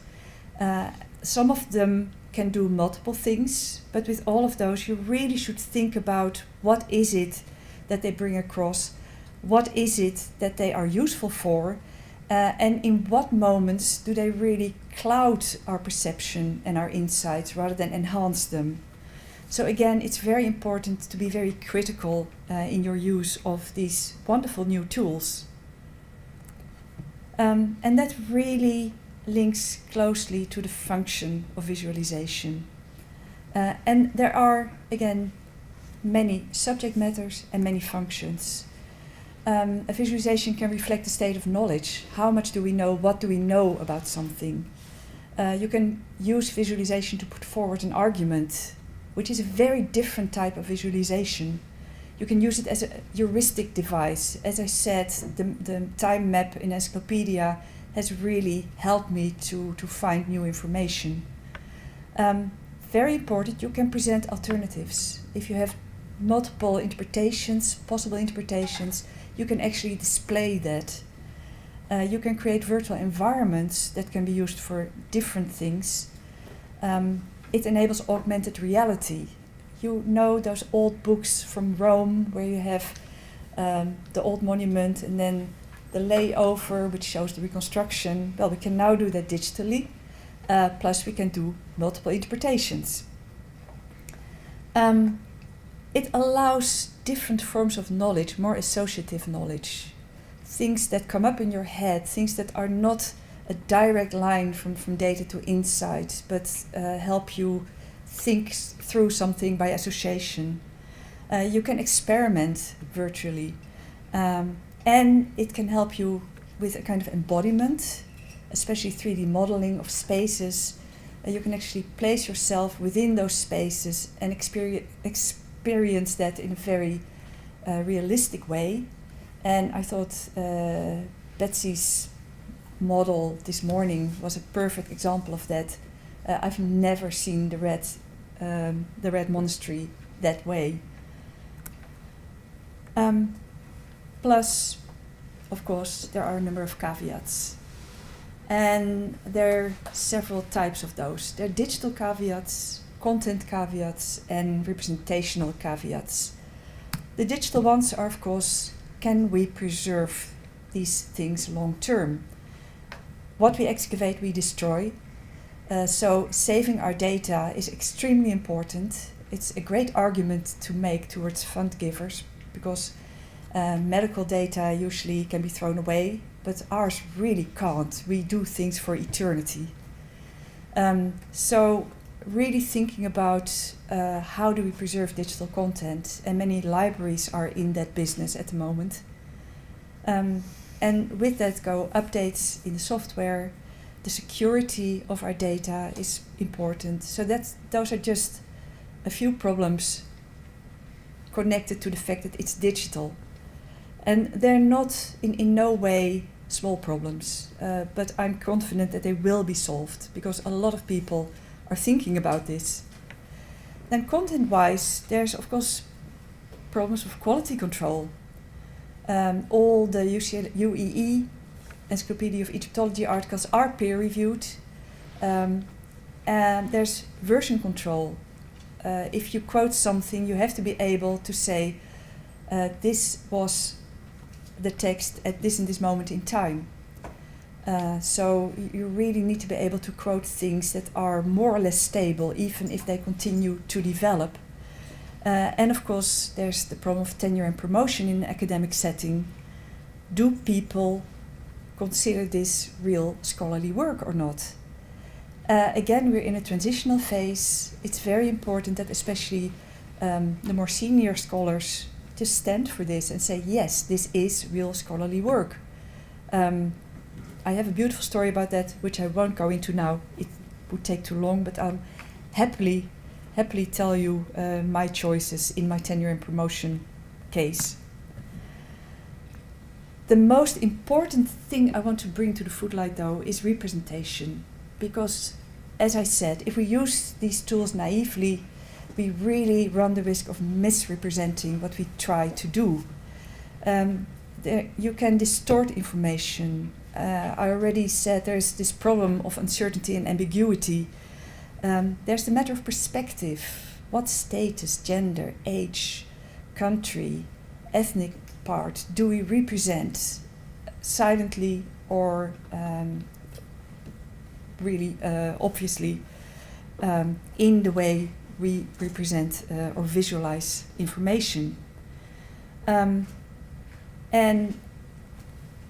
Some of them can do multiple things, but with all of those you really should think about what is it that they bring across, what is it that they are useful for, and in what moments do they really cloud our perception and our insights rather than enhance them. So again, it's very important to be very critical in your use of these wonderful new tools. And that really links closely to the function of visualization. And there are, again, many subject matters and many functions. A visualization can reflect the state of knowledge. How much do we know? What do we know about something? You can use visualization to put forward an argument, which is a very different type of visualization. You can use it as a heuristic device. As I said, the time map in Encyclopedia has really helped me to find new information. Very important, you can present alternatives. If you have multiple interpretations, possible interpretations, you can actually display that. You can create virtual environments that can be used for different things. It enables augmented reality. You know those old books from Rome where you have the old monument and then the layover which shows the reconstruction. Well, we can now do that digitally, plus we can do multiple interpretations. It allows different forms of knowledge, more associative knowledge. Things that come up in your head, things that are not a direct line from data to insight, but help you think through something by association. You can experiment virtually, and it can help you with a kind of embodiment, especially 3D modeling of spaces. You can actually place yourself within those spaces and experience that in a very realistic way. And I thought Betsy's model this morning was a perfect example of that. I've never seen the Red Monastery that way. Plus, of course, there are a number of caveats. And there are several types of those. There are digital caveats, content caveats, and representational caveats. The digital ones are, of course, can we preserve these things long term? What we excavate, we destroy. So saving our data is extremely important. It's a great argument to make towards fund givers because medical data usually can be thrown away, but ours really can't. We do things for eternity. So really thinking about how do we preserve digital content, and many libraries are in that business at the moment. And with that go updates in the software. The security of our data is important. So those are just a few problems connected to the fact that it's digital. And they're not in no way small problems, but I'm confident that they will be solved because a lot of people are thinking about this. Then content-wise, there's of course problems with quality control. All the UEE, Encyclopedia of Egyptology articles are peer-reviewed. And there's version control. If you quote something, you have to be able to say, this was the text at this and this moment in time. So you really need to be able to quote things that are more or less stable, even if they continue to develop. And of course, there's the problem of tenure and promotion in an academic setting. Do people consider this real scholarly work or not? Again, we're in a transitional phase. It's very important that especially the more senior scholars just stand for this and say, yes, this is real scholarly work. I have a beautiful story about that, which I won't go into now. It would take too long, but I'll happily tell you my choices in my tenure and promotion case. The most important thing I want to bring to the footlight, though, is representation. Because, as I said, if we use these tools naively, we really run the risk of misrepresenting what we try to do. You can distort information. I already said there's this problem of uncertainty and ambiguity. There's the matter of perspective. What status, gender, age, country, ethnic part do we represent silently or really obviously in the way we represent or visualize information? And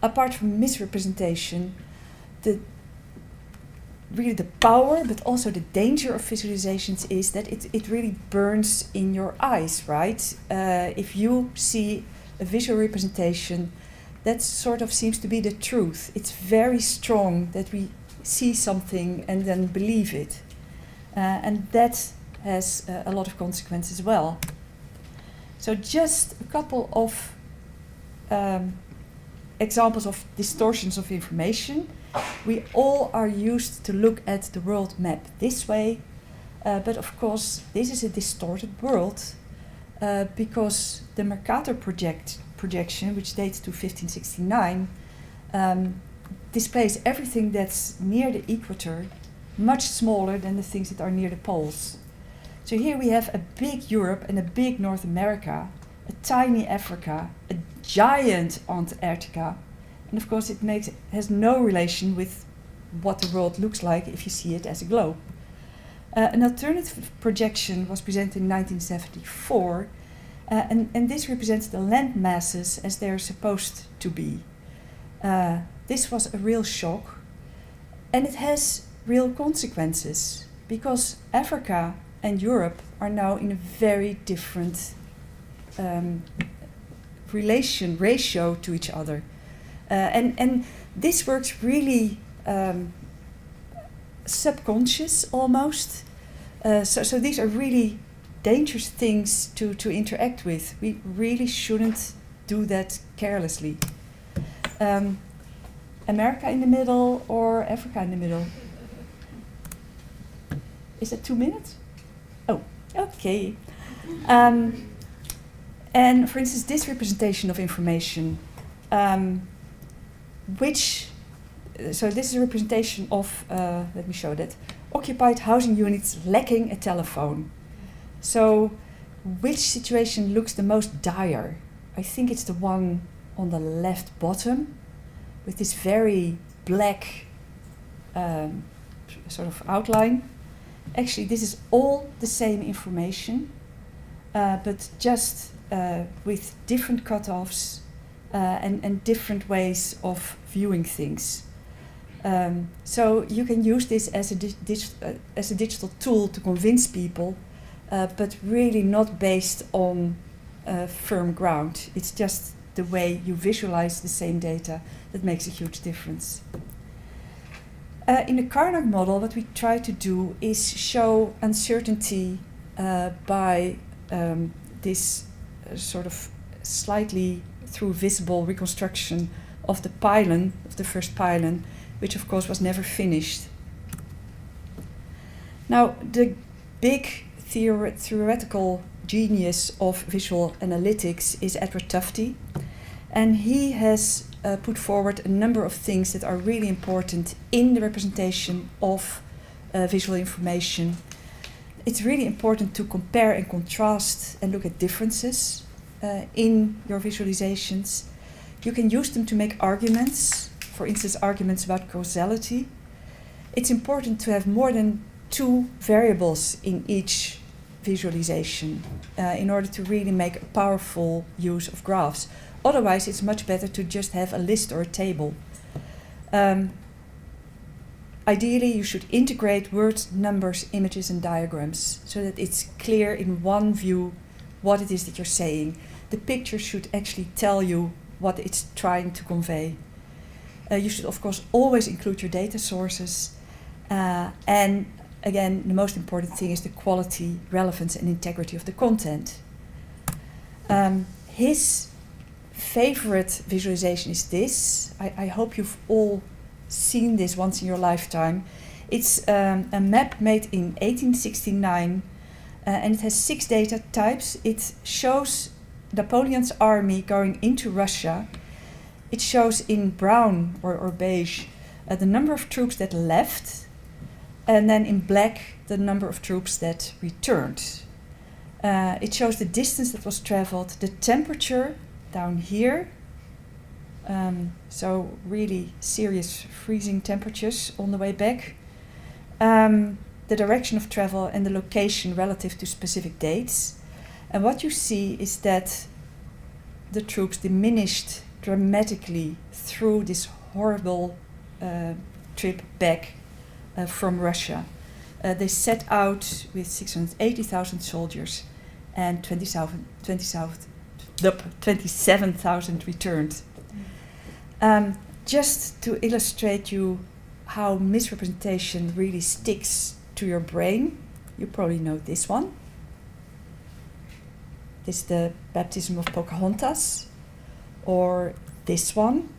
apart from misrepresentation, the power, but also the danger of visualizations is that it really burns in your eyes, right? If you see a visual representation, that sort of seems to be the truth. It's very strong that we see something and then believe it. And that has a lot of consequences as well. So just a couple of examples of distortions of information. We all are used to look at the world map this way, but of course this is a distorted world because the Mercator projection, which dates to 1569, displays everything that's near the equator much smaller than the things that are near the poles. So here we have a big Europe and a big North America, a tiny Africa, a giant Antarctica, and of course it has no relation with what the world looks like if you see it as a globe. An alternative projection was presented in 1974, and this represents the land masses as they are supposed to be. This was a real shock, and it has real consequences, because Africa and Europe are now in a very different ratio to each other. And this works really subconscious almost. So these are really dangerous things to interact with. We really shouldn't do that carelessly. America in the middle or Africa in the middle? Is that 2 minutes? Oh, okay. And for instance, this representation of information, so this is a representation of, let me show that, occupied housing units lacking a telephone. So which situation looks the most dire? I think it's the one on the left bottom with this very black sort of outline. Actually, this is all the same information, but just with different cutoffs and different ways of viewing things. So you can use this as a digital tool to convince people, but really not based on firm ground. It's just the way you visualize the same data that makes a huge difference. In the Carnot model, what we try to do is show uncertainty by this sort of slightly through visible reconstruction of the pylon, of the first pylon, which of course was never finished. Now, the big theoretical genius of visual analytics is Edward Tufte, and he has put forward a number of things that are really important in the representation of visual information. It's really important to compare and contrast and look at differences in your visualizations. You can use them to make arguments, for instance, arguments about causality. It's important to have more than 2 variables in each visualization in order to really make a powerful use of graphs. Otherwise, it's much better to just have a list or a table. Ideally, you should integrate words, numbers, images, and diagrams so that it's clear in one view what it is that you're saying. The picture should actually tell you what it's trying to convey. You should, of course, always include your data sources. And again, the most important thing is the quality, relevance, and integrity of the content. His favorite visualization is this. I hope you've all seen this once in your lifetime. It's a map made in 1869 and it has 6 data types. It shows Napoleon's army going into Russia. It shows in brown or beige the number of troops that left, and then in black the number of troops that returned. It shows the distance that was traveled, the temperature down here, so really serious freezing temperatures on the way back, the direction of travel and the location relative to specific dates. And what you see is that the troops diminished dramatically through this horrible trip back from Russia. They set out with 680,000 soldiers and 27,000 returned. Just to illustrate you how misrepresentation really sticks to your brain, you probably know this one. This is the baptism of Pocahontas, or this one,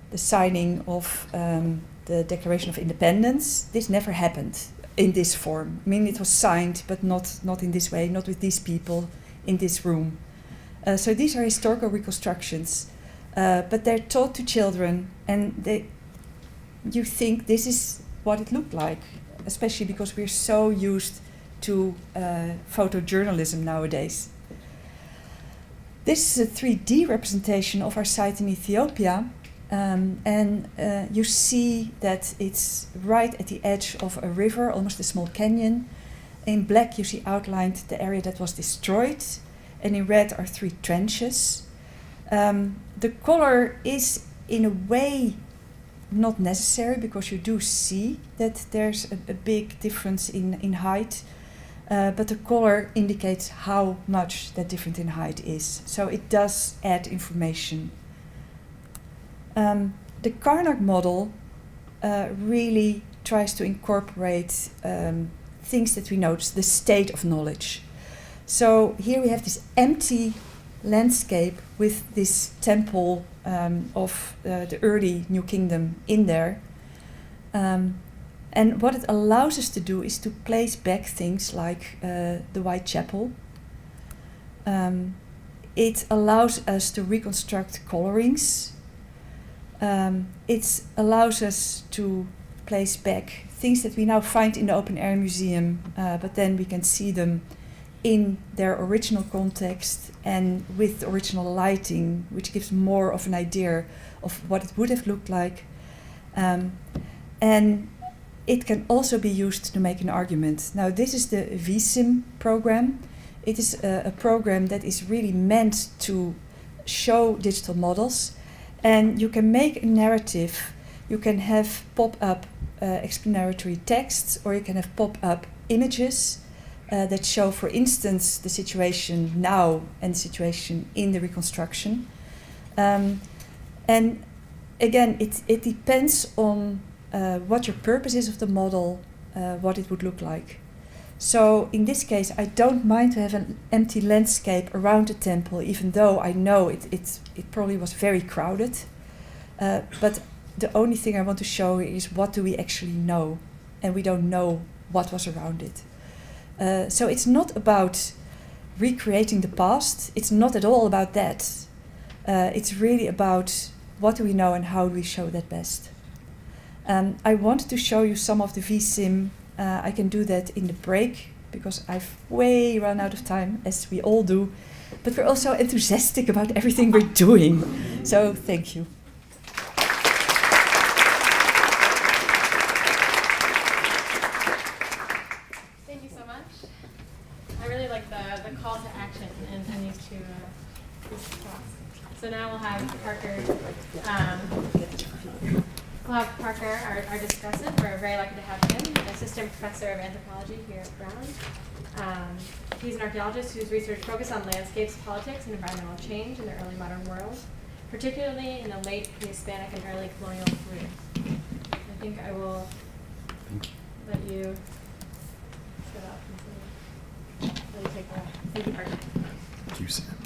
the signing of the Declaration of Independence. This never happened in this form. I mean, it was signed, but not in this way, not with these people in this room. So these are historical reconstructions, but they're taught to children, and you think this is what it looked like, especially because we're so used to photojournalism nowadays. This is a 3D representation of our site in Ethiopia, and you see that it's right at the edge of a river, almost a small canyon. In black you see outlined the area that was destroyed, and in red are 3 trenches. The color is in a way not necessary, because you do see that there's a big difference in height, but the color indicates how much that difference in height is. So it does add information. The Carnac model really tries to incorporate things that we notice, the state of knowledge. So here we have this empty landscape with this temple of the early New Kingdom in there. And what it allows us to do is to place back things like the White Chapel. It allows us to reconstruct colorings. It allows us to place back things that we now find in the open air museum, but then we can see them in their original context and with the original lighting, which gives more of an idea of what it would have looked like. And it can also be used to make an argument. Now, this is the VSIM program. It is a program that is really meant to show digital models, and you can make a narrative. You can have pop-up explanatory texts, or you can have pop-up images that show, for instance, the situation now and the situation in the reconstruction. And again, it depends on what your purpose is of the model, what it would look like. So in this case, I don't mind to have an empty landscape around the temple, even though I know it probably was very crowded. But the only thing I want to show is what do we actually know, and we don't know what was around it. So it's not about recreating the past. It's not at all about that. It's really about what do we know and how do we show that best. I wanted to show you some of the VSIM. I can do that in the break because I've way run out of time, as we all do. But we're also enthusiastic about everything we're doing. So thank you. Thank you so much. I really like the call to action in these two talks. So now we'll have Parker. We'll have Parker, our discussant. We're very lucky to have him, an assistant professor of anthropology here at Brown. He's an archaeologist whose research focuses on landscapes, politics, and environmental change in the early modern world, particularly in the late pre-Hispanic and early colonial period. I think I will let you sit up and let you take the. Thank you, Parker. Thank you, Sam.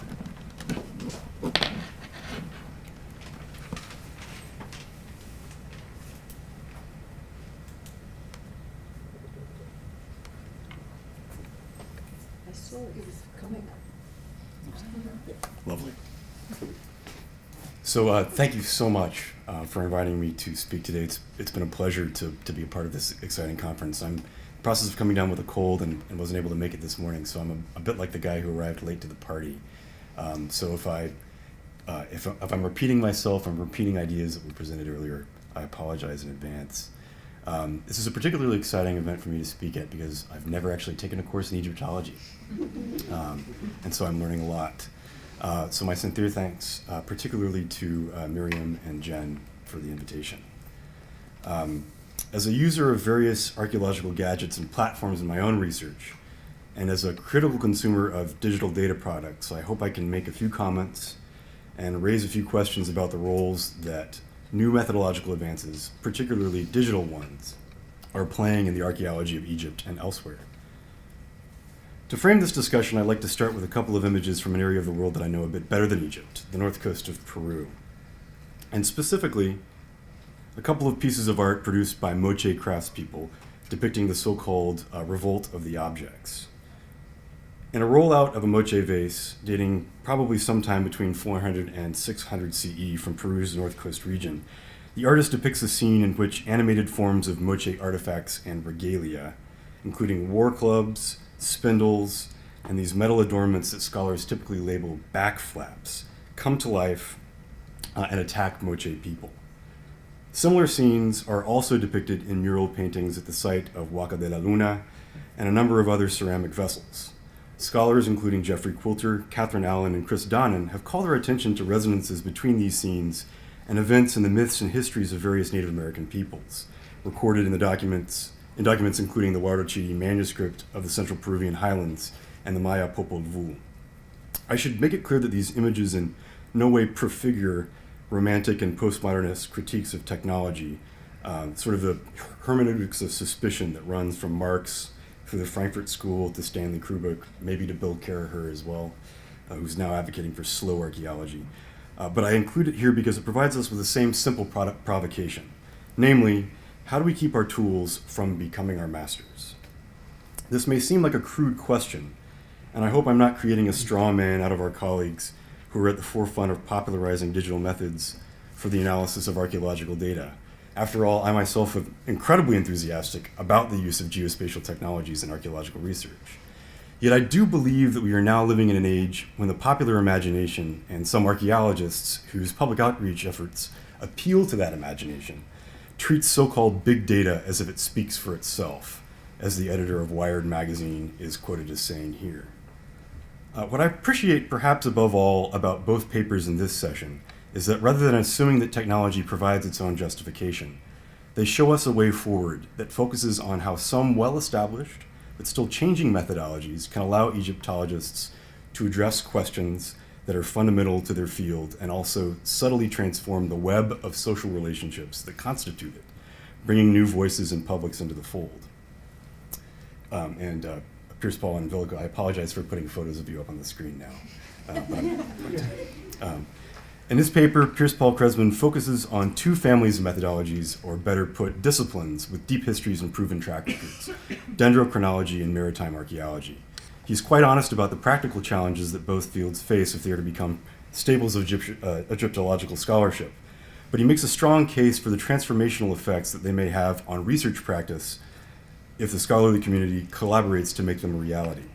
Lovely. So thank you so much for inviting me to speak today. It's been a pleasure to be a part of this exciting conference. I'm in the process of coming down with a cold and wasn't able to make it this morning, so I'm a bit like the guy who arrived late to the party. So if I'm repeating myself, I'm repeating ideas that were presented earlier, I apologize in advance. This is a particularly exciting event for me to speak at because I've never actually taken a course in Egyptology. And so I'm learning a lot. So my sincere thanks, particularly to Miriam and Jen for the invitation. As a user of various archaeological gadgets and platforms in my own research, and as a critical consumer of digital data products, I hope I can make a few comments and raise a few questions about the roles that new methodological advances, particularly digital ones, are playing in the archaeology of Egypt and elsewhere. To frame this discussion, I'd like to start with a couple of images from an area of the world that I know a bit better than Egypt, the north coast of Peru. And specifically, a couple of pieces of art produced by Moche craftspeople depicting the so-called revolt of the objects. In a rollout of a Moche vase dating probably sometime between 400 and 600 CE from Peru's north coast region, the artist depicts a scene in which animated forms of Moche artifacts and regalia, including war clubs, spindles, and these metal adornments that scholars typically label back flaps, come to life and attack Moche people. Similar scenes are also depicted in mural paintings at the site of Huaca de la Luna and a number of other ceramic vessels. Scholars including Jeffrey Quilter, Catherine Allen, and Chris Donnan have called their attention to resonances between these scenes and events in the myths and histories of various Native American peoples, recorded in documents including the Huarochirí manuscript of the Central Peruvian Highlands and the Maya Popol Vuh. I should make it clear that these images in no way prefigure romantic and postmodernist critiques of technology, sort of the hermeneutics of suspicion that runs from Marx through the Frankfurt School to Stanley Kubrick, maybe to Bill Caraher as well, who's now advocating for slow archaeology. But I include it here because it provides us with the same simple provocation, namely, how do we keep our tools from becoming our masters? This may seem like a crude question, and I hope I'm not creating a straw man out of our colleagues who are at the forefront of popularizing digital methods for the analysis of archaeological data. After all, I myself am incredibly enthusiastic about the use of geospatial technologies in archaeological research. Yet I do believe that we are now living in an age when the popular imagination and some archaeologists whose public outreach efforts appeal to that imagination treats so-called big data as if it speaks for itself, as the editor of Wired magazine is quoted as saying here. What I appreciate perhaps above all about both papers in this session is that rather than assuming that technology provides its own justification, they show us a way forward that focuses on how some well-established but still changing methodologies can allow Egyptologists to address questions that are fundamental to their field and also subtly transform the web of social relationships that constitute it, bringing new voices and publics into the fold. Pierce Paul and Vilico, I apologize for putting photos of you up on the screen now. In this paper, Pierce Paul Kresman focuses on two families of methodologies, or better put, disciplines with deep histories and proven track records, dendrochronology and maritime archaeology. He's quite honest about the practical challenges that both fields face if they are to become staples of Egyptological scholarship. But he makes a strong case for the transformational effects that they may have on research practice if the scholarly community collaborates to make them a reality.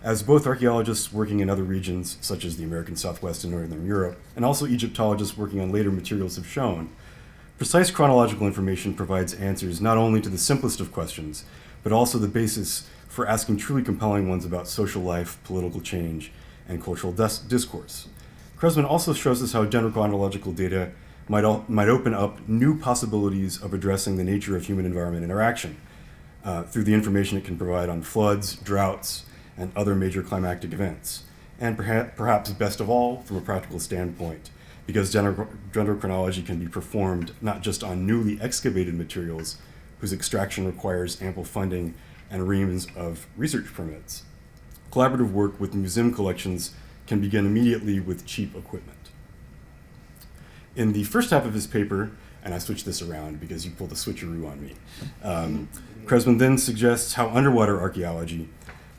As both archaeologists working in other regions, such as the American Southwest and Northern Europe, and also Egyptologists working on later materials have shown, precise chronological information provides answers not only to the simplest of questions, but also the basis for asking truly compelling ones about social life, political change, and cultural discourse. Kresman also shows us how dendrochronological data might open up new possibilities of addressing the nature of human-environment interaction through the information it can provide on floods, droughts, and other major climactic events. And perhaps best of all, from a practical standpoint, because dendrochronology can be performed not just on newly excavated materials whose extraction requires ample funding and reams of research permits. Collaborative work with museum collections can begin immediately with cheap equipment. In the first half of his paper, and I switched this around because you pulled a switcheroo on me, Kresman then suggests how underwater archaeology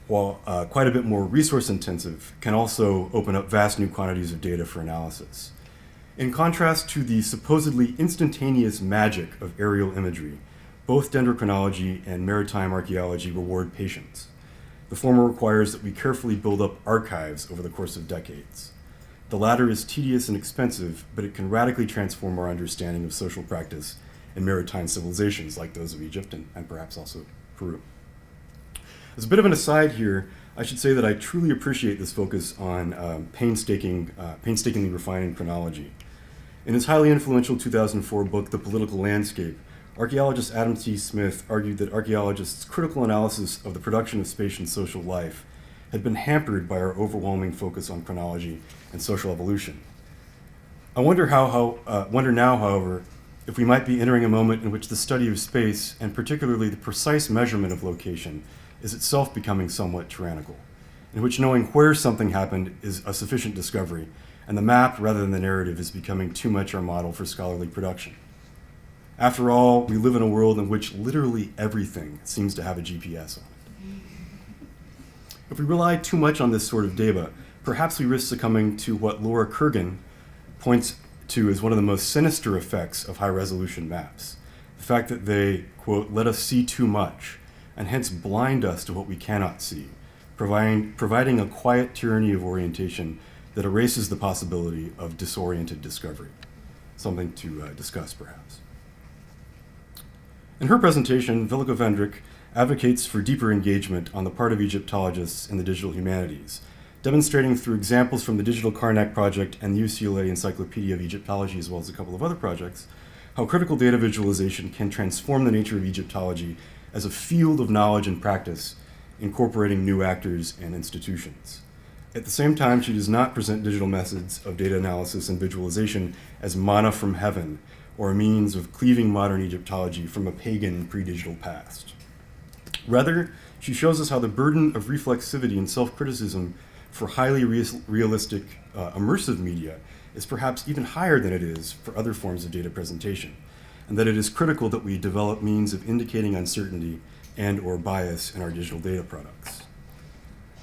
while quite a bit more resource intensive, can also open up vast new quantities of data for analysis. In contrast to the supposedly instantaneous magic of aerial imagery, both dendrochronology and maritime archaeology reward patience. The former requires that we carefully build up archives over the course of decades. The latter is tedious and expensive, but it can radically transform our understanding of social practice in maritime civilizations like those of Egypt and perhaps also Peru. As a bit of an aside here, I should say that I truly appreciate this focus on painstakingly refining chronology. In his highly influential 2004 book, The Political Landscape, archaeologist Adam T. Smith argued that archaeologists' critical analysis of the production of space and social life had been hampered by our overwhelming focus on chronology and social evolution. I wonder now, however, if we might be entering a moment in which the study of space, and particularly the precise measurement of location, is itself becoming somewhat tyrannical, in which knowing where something happened is a sufficient discovery, and the map rather than the narrative is becoming too much our model for scholarly production. After all, we live in a world in which literally everything seems to have a GPS on it. If we rely too much on this sort of data, perhaps we risk succumbing to what Laura Kurgan points to as one of the most sinister effects of high-resolution maps. The fact that they, quote, let us see too much, and hence blind us to what we cannot see, providing a quiet tyranny of orientation that erases the possibility of disoriented discovery. Something to discuss, perhaps. In her presentation, Willeke Vendrik advocates for deeper engagement on the part of Egyptologists in the digital humanities, demonstrating through examples from the Digital Karnak Project and the UCLA Encyclopedia of Egyptology, as well as a couple of other projects, how critical data visualization can transform the nature of Egyptology as a field of knowledge and practice, incorporating new actors and institutions. At the same time, she does not present digital methods of data analysis and visualization as manna from heaven, or a means of cleaving modern Egyptology from a pagan pre-digital past. Rather, she shows us how the burden of reflexivity and self-criticism for highly realistic, immersive media is perhaps even higher than it is for other forms of data presentation, and that it is critical that we develop means of indicating uncertainty and or bias in our digital data products.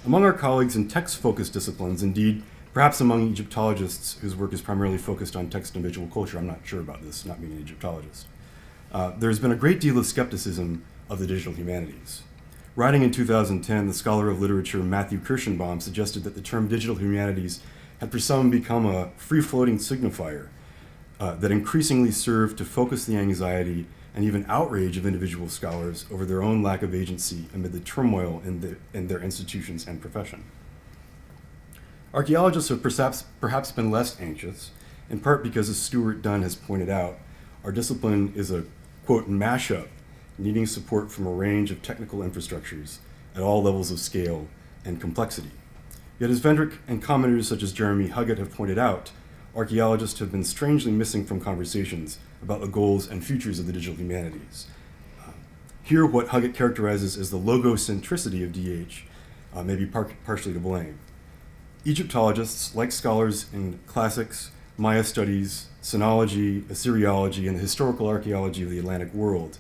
Among our colleagues in text-focused disciplines, indeed, perhaps among Egyptologists whose work is primarily focused on text and visual culture, I'm not sure about this, not being an Egyptologist, there's been a great deal of skepticism of the digital humanities. Writing in 2010, the scholar of literature Matthew Kirschenbaum suggested that the term digital humanities had for some become a free-floating signifier that increasingly served to focus the anxiety and even outrage of individual scholars over their own lack of agency amid the turmoil in their institutions and profession. Archaeologists have perhaps been less anxious, in part because, as Stuart Dunn has pointed out, our discipline is a, quote, mashup, needing support from a range of technical infrastructures at all levels of scale and complexity. Yet as Vendrik and commenters such as Jeremy Huggett have pointed out, archaeologists have been strangely missing from conversations about the goals and futures of the digital humanities. Here, what Huggett characterizes as the logocentricity of DH may be partially to blame. Egyptologists, like scholars in classics, Maya studies, Sinology, Assyriology, and the historical archaeology of the Atlantic world,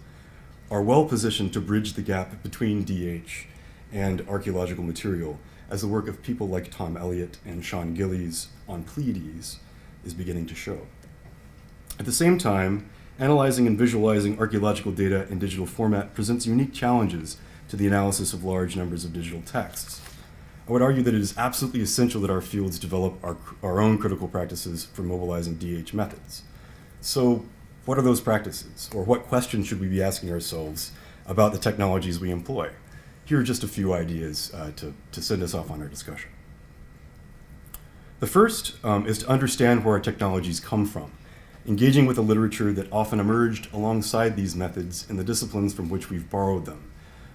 are well positioned to bridge the gap between DH and archaeological material, as the work of people like Tom Elliott and Sean Gillies on Pleiades is beginning to show. At the same time, analyzing and visualizing archaeological data in digital format presents unique challenges to the analysis of large numbers of digital texts. I would argue that it is absolutely essential that our fields develop our own critical practices for mobilizing DH methods. So, what are those practices? Or what questions should we be asking ourselves about the technologies we employ? Here are just a few ideas to send us off on our discussion. The first is to understand where our technologies come from, engaging with the literature that often emerged alongside these methods in the disciplines from which we've borrowed them.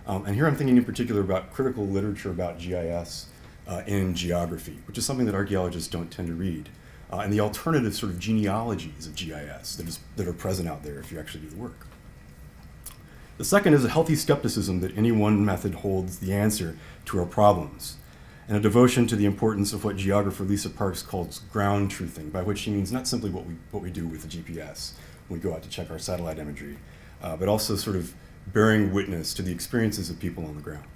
And here I'm thinking in particular about critical literature about GIS in geography, which is something that archaeologists don't tend to read, and the alternative sort of genealogies of GIS that are present out there if you actually do the work. The second is a healthy skepticism that any one method holds the answer to our problems, and a devotion to the importance of what geographer Lisa Parks calls ground truthing, by which she means not simply what we do with the GPS when we go out to check our satellite imagery, but also sort of bearing witness to the experiences of people on the ground.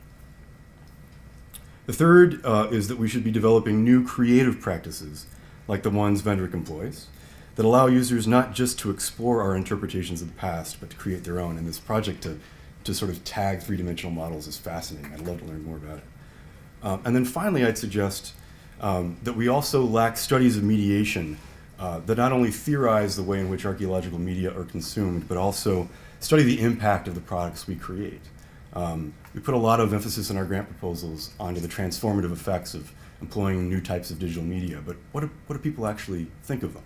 The third is that we should be developing new creative practices, like the ones Vendrick employs, that allow users not just to explore our interpretations of the past, but to create their own. And this project to sort of tag three-dimensional models is fascinating. I'd love to learn more about it. And then finally, I'd suggest that we also lack studies of mediation that not only theorize the way in which archaeological media are consumed, but also study the impact of the products we create. We put a lot of emphasis in our grant proposals onto the transformative effects of employing new types of digital media, but what do people actually think of them?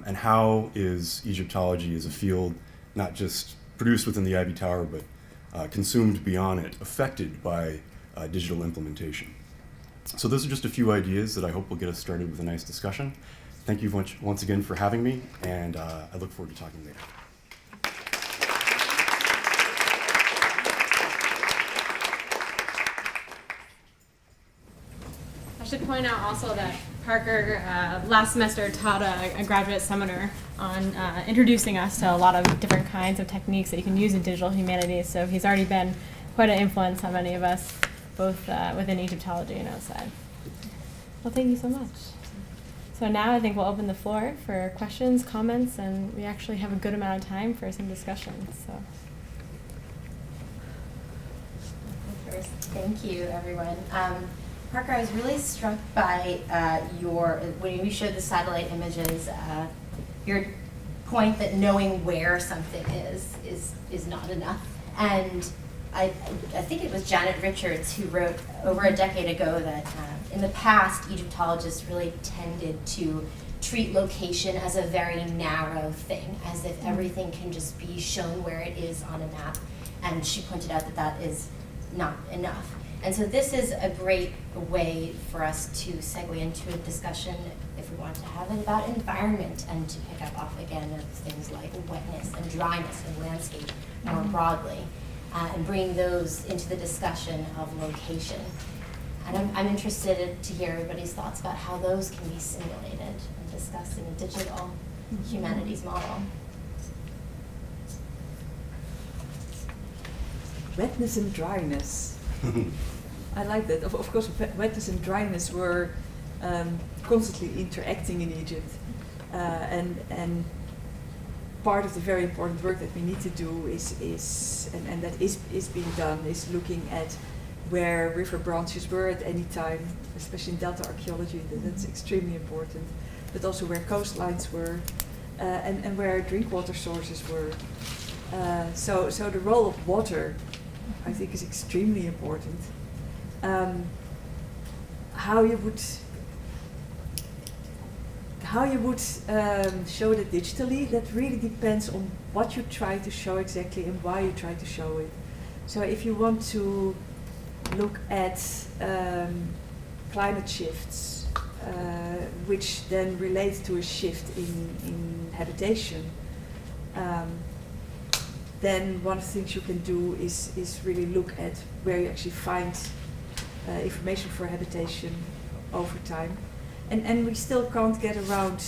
And how is Egyptology as a field not just produced within the Ivy Tower, but consumed beyond it, affected by digital implementation? So those are just a few ideas that I hope will get us started with a nice discussion. Thank you once again for having me, and I look forward to talking later. I should point out also that Parker last semester taught a graduate seminar on introducing us to a lot of different kinds of techniques that you can use in digital humanities. So he's already been quite an influence on many of us, both within Egyptology and outside. Well, thank you so much. So now I think we'll open the floor for questions, comments, and we actually have a good amount of time for some discussion. So. First, thank you, everyone. Parker, I was really struck by when you showed the satellite images, your point that knowing where something is not enough. And I think it was Janet Richards who wrote over a decade ago that in the past, Egyptologists really tended to treat location as a very narrow thing, as if everything can just be shown where it is on a map. And she pointed out that that is not enough. And so this is a great way for us to segue into a discussion, if we want to have it, about environment, and to pick up off again of things like wetness and dryness and landscape more broadly, and bring those into the discussion of location. And I'm interested to hear everybody's thoughts about how those can be simulated and discussed in a digital humanities model. Wetness and dryness. I like that. Of course, wetness and dryness were constantly interacting in Egypt, and part of the very important work that we need to do is that is being done, is looking at where river branches were at any time, especially in delta archaeology. That's extremely important, but also where coastlines were, and where drink water sources were. So the role of water, I think, is extremely important. How you would show that digitally, that really depends on what you try to show exactly and why you try to show it. So if you want to look at climate shifts, which then relate to a shift in habitation, then one of the things you can do is really look at where you actually find information for habitation over time. And we still can't get around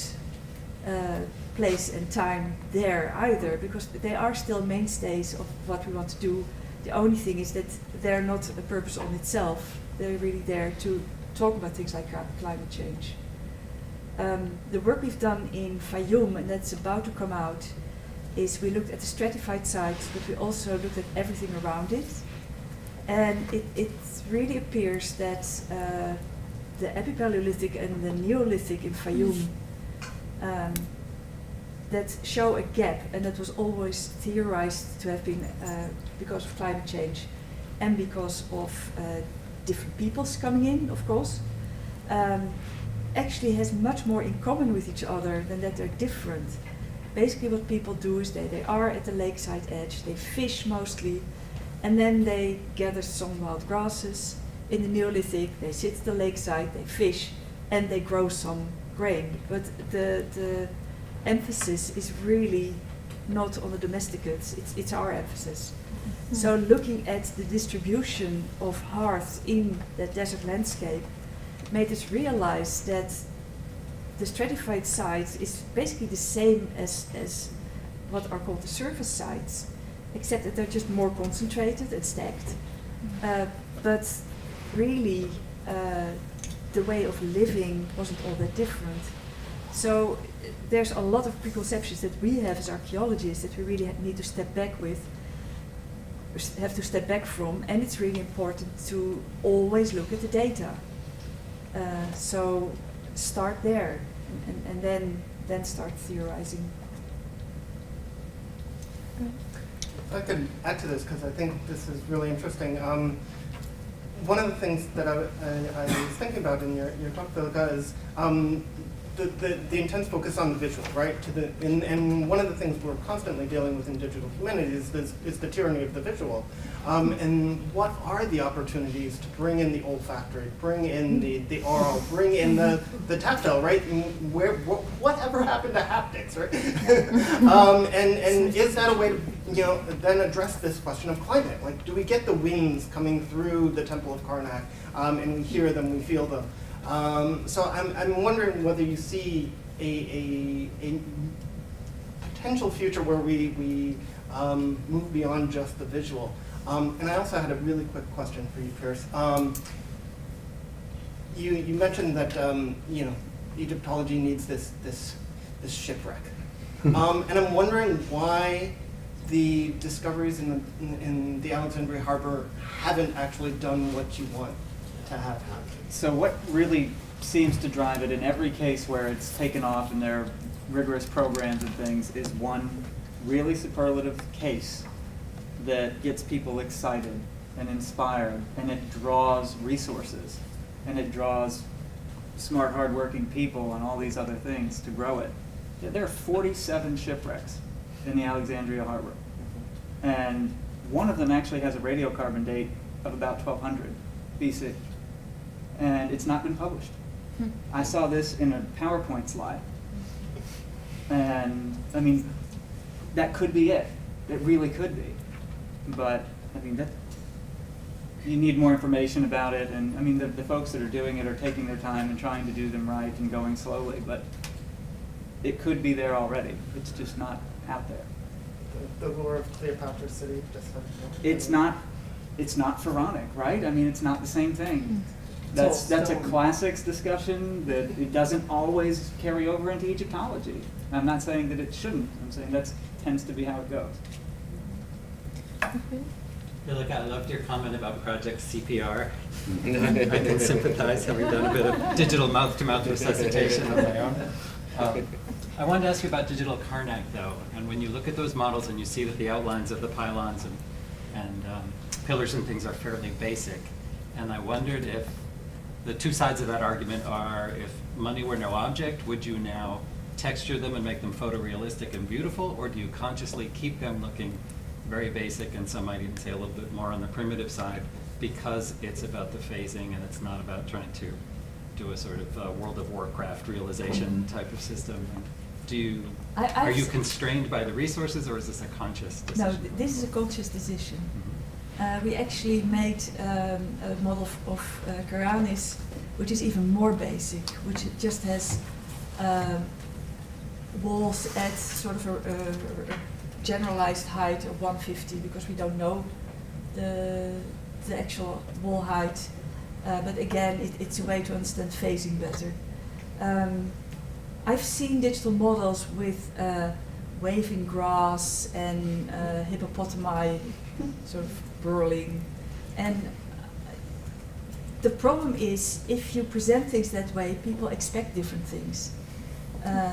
place and time there either, because they are still mainstays of what we want to do. The only thing is that they're not a purpose on itself. They're really there to talk about things like climate change. The work we've done in Fayoum, and that's about to come out, is we looked at the stratified sites, but we also looked at everything around it. And it really appears that the Epipaleolithic and the Neolithic in Fayoum that show a gap, and that was always theorized to have been because of climate change and because of different peoples coming in, of course, actually has much more in common with each other than that they're different. Basically what people do is they are at the lakeside edge, they fish mostly, and then they gather some wild grasses. In the Neolithic, they sit at the lakeside, they fish, and they grow some grain. But the emphasis is really not on the domesticates, it's our emphasis. Mm-hmm. So looking at the distribution of hearths in that desert landscape made us realize that the stratified sites is basically the same as what are called the surface sites, except that they're just more concentrated and stacked. But really the way of living wasn't all that different. So there's a lot of preconceptions that we have as archaeologists that we really need to step back from, and it's really important to always look at the data. So start there, and then start theorizing. I could add to this because I think this is really interesting. One of the things that I was thinking about in your talk, Philika, is the intense focus on the visual, right? And one of the things we're constantly dealing with in digital humanities is the tyranny of the visual. And what are the opportunities to bring in the olfactory, bring in the oral, bring in the tactile, right? And whatever happened to haptics, right? And is that a way to then address this question of climate? Like, do we get the winds coming through the Temple of Karnak, and we hear them, we feel them? So I'm wondering whether you see a potential future where we move beyond just the visual. And I also had a really quick question for you, Piers. You mentioned that Egyptology needs this shipwreck, and I'm wondering why the discoveries in the Alexandria Harbor haven't actually done what you want to have happen. So what really seems to drive it in every case where it's taken off and there are rigorous programs and things is one really superlative case that gets people excited and inspired, and it draws resources, and it draws smart, hardworking people and all these other things to grow it. There are 47 shipwrecks in the Alexandria Harbor, and one of them actually has a radiocarbon date of about 1200 BC, and it's not been published. I saw this in a PowerPoint slide, and I mean, that could be it. It really could be. But I mean, you need more information about it, and I mean, the folks that are doing it are taking their time and trying to do them right and going slowly, but it could be there already. It's just not out there. The lore of Cleopatra's city, It's not pharaonic, right? I mean, it's not the same thing. That's a classics discussion that it doesn't always carry over into Egyptology. I'm not saying that it shouldn't. I'm saying that tends to be how it goes. Look, I loved your comment about Project CPR. I can sympathize, having done a bit of digital mouth-to-mouth resuscitation of my own. I wanted to ask you about digital Karnak, though. And when you look at those models and you see that the outlines of the pylons and pillars and things are fairly basic, and I wondered if the two sides of that argument are, if money were no object, would you now texture them and make them photorealistic and beautiful, or do you consciously keep them looking very basic, and some might even say a little bit more on the primitive side, because it's about the phasing and it's not about trying to do a sort of World of Warcraft realization type of system? Are you constrained by the resources, or is this a conscious decision? No, this is a conscious decision. We actually made a model of Karanis, which is even more basic, which just has walls at sort of a generalized height of 150, because we don't know the actual wall height. But again, it's a way to understand phasing better. I've seen digital models with waving grass and hippopotami sort of burrowing. And the problem is, if you present things that way, people expect different things.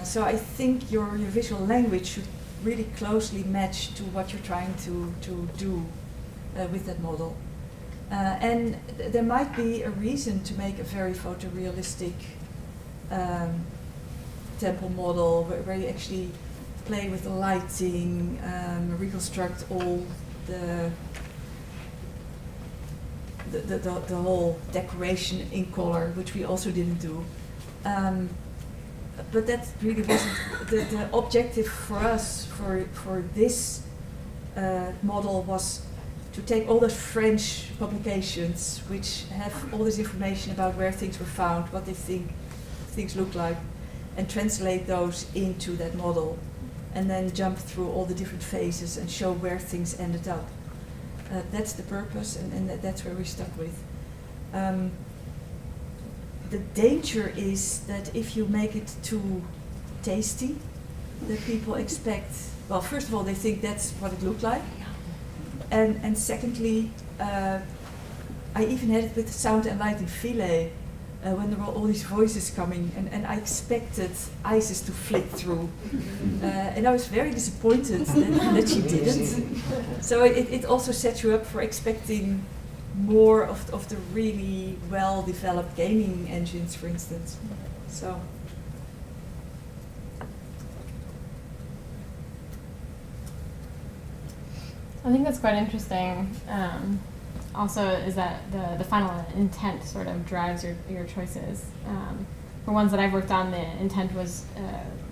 So I think your visual language should really closely match to what you're trying to do with that model. And there might be a reason to make a very photorealistic temple model where you actually play with the lighting, reconstruct all the whole decoration in color, which we also didn't do. But that really wasn't the objective for us for this model was to take all those French publications which have all this information about where things were found, what they think things look like, and translate those into that model, and then jump through all the different phases and show where things ended up. That's the purpose, and that's where we stuck with. The danger is that if you make it too tasty, that people expect, well, first of all, they think that's what it looked like. And secondly, I even had it with the sound and light in Philae, when there were all these voices coming, and I expected Isis to flick through. And I was very disappointed that she didn't. So it also sets you up for expecting more of the really well-developed gaming engines, for instance. So. I think that's quite interesting. Also, is that the final intent sort of drives your choices. For ones that I've worked on, the intent was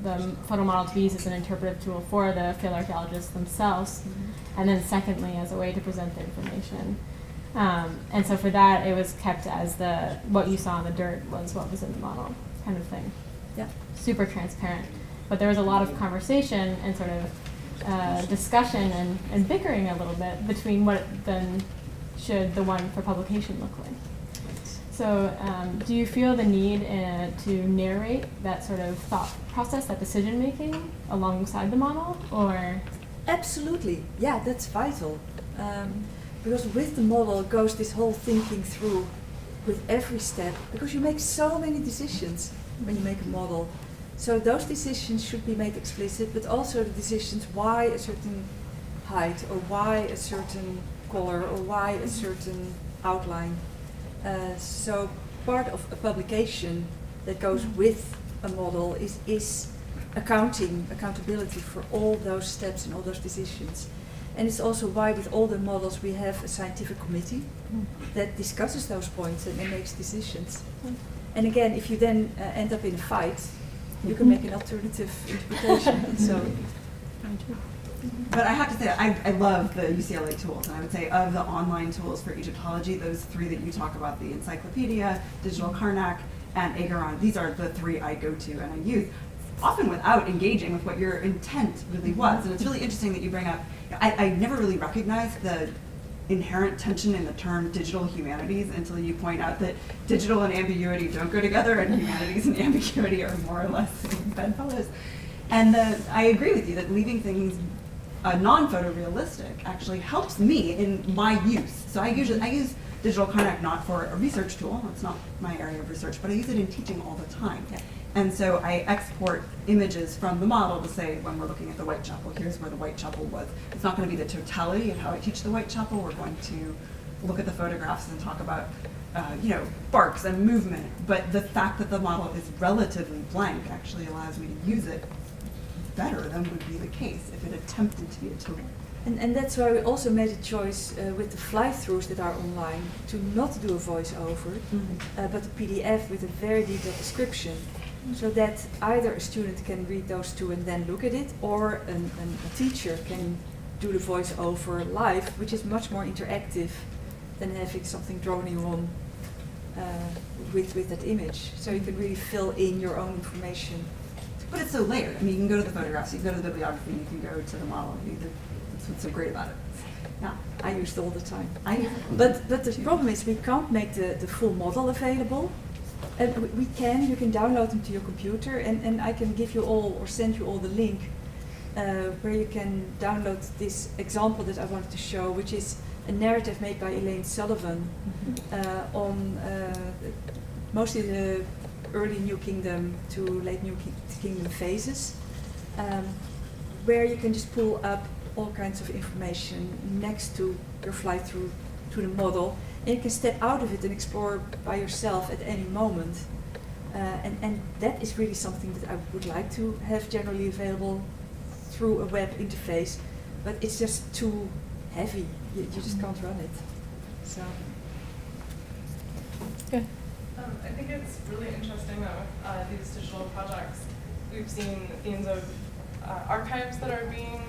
the photo model to be used as an interpretive tool for the field archaeologists themselves, and then secondly, as a way to present the information. And so for that, it was kept as what you saw in the dirt was what was in the model, kind of thing. Yeah. Super transparent. But there was a lot of conversation and sort of discussion and bickering a little bit between what then should the one for publication look like. So do you feel the need to narrate that sort of thought process, that decision making alongside the model, or? Absolutely, yeah, that's vital. Because with the model goes this whole thinking through with every step, because you make so many decisions when you make a model. So those decisions should be made explicit, but also the decisions why a certain height, or why a certain color, or why a certain outline. So part of a publication that goes with a model is accountability for all those steps and all those decisions. And it's also why with all the models we have a scientific committee that discusses those points and makes decisions. And again, if you then end up in a fight, you can make an alternative interpretation. So. But I have to say, I love the UCLA tools, and I would say of the online tools for Egyptology, those three that you talk about, the Encyclopedia, Digital Karnak, and Agaron, these are the three I go to and I use, often without engaging with what your intent really was. And it's really interesting that you bring up, I never really recognized the inherent tension in the term digital humanities until you point out that digital and ambiguity don't go together, and humanities and ambiguity are more or less bedfellows. And I agree with you that leaving things non-photorealistic actually helps me in my use. So I use Digital Karnak not for a research tool, it's not my area of research, but I use it in teaching all the time. Yeah. And so I export images from the model to say, when we're looking at the Whitechapel, here's where the Whitechapel was. It's not going to be the totality of how I teach the Whitechapel. We're going to look at the photographs and talk about barks and movement. But the fact that the model is relatively blank actually allows me to use it better than would be the case if it attempted to be a tool. And that's why we also made a choice with the fly-throughs that are online to not do a voiceover, but a PDF with a very detailed description, so that either a student can read those two and then look at it, or a teacher can do the voiceover live, which is much more interactive than having something drawn in on with that image. So you can really fill in your own information. But it's so layered. I mean, you can go to the photographs, you can go to the bibliography, you can go to the model. That's what's so great about it. Yeah, I use it all the time. But the problem is we can't make the full model available. You can download them to your computer, and I can give you all or send you all the link where you can download this example that I wanted to show, which is a narrative made by Elaine Sullivan on mostly the early New Kingdom to late New Kingdom phases, where you can just pull up all kinds of information next to your fly through to the model, and you can step out of it and explore by yourself at any moment. And that is really something that I would like to have generally available through a web interface, but it's just too heavy. You just can't run it. So. Good. I think it's really interesting that with these digital projects, we've seen themes of archives that are being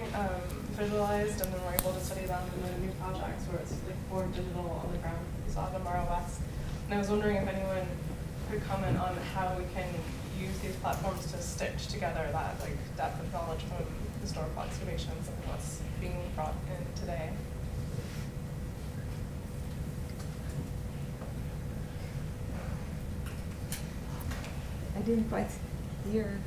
visualized, and then we're able to study them in the new projects where it's like more digital on the ground. We saw the Mara West. And I was wondering if anyone could comment on how we can use these platforms to stitch together that like depth of knowledge from historical excavations and what's being brought in today. didn't quite hear.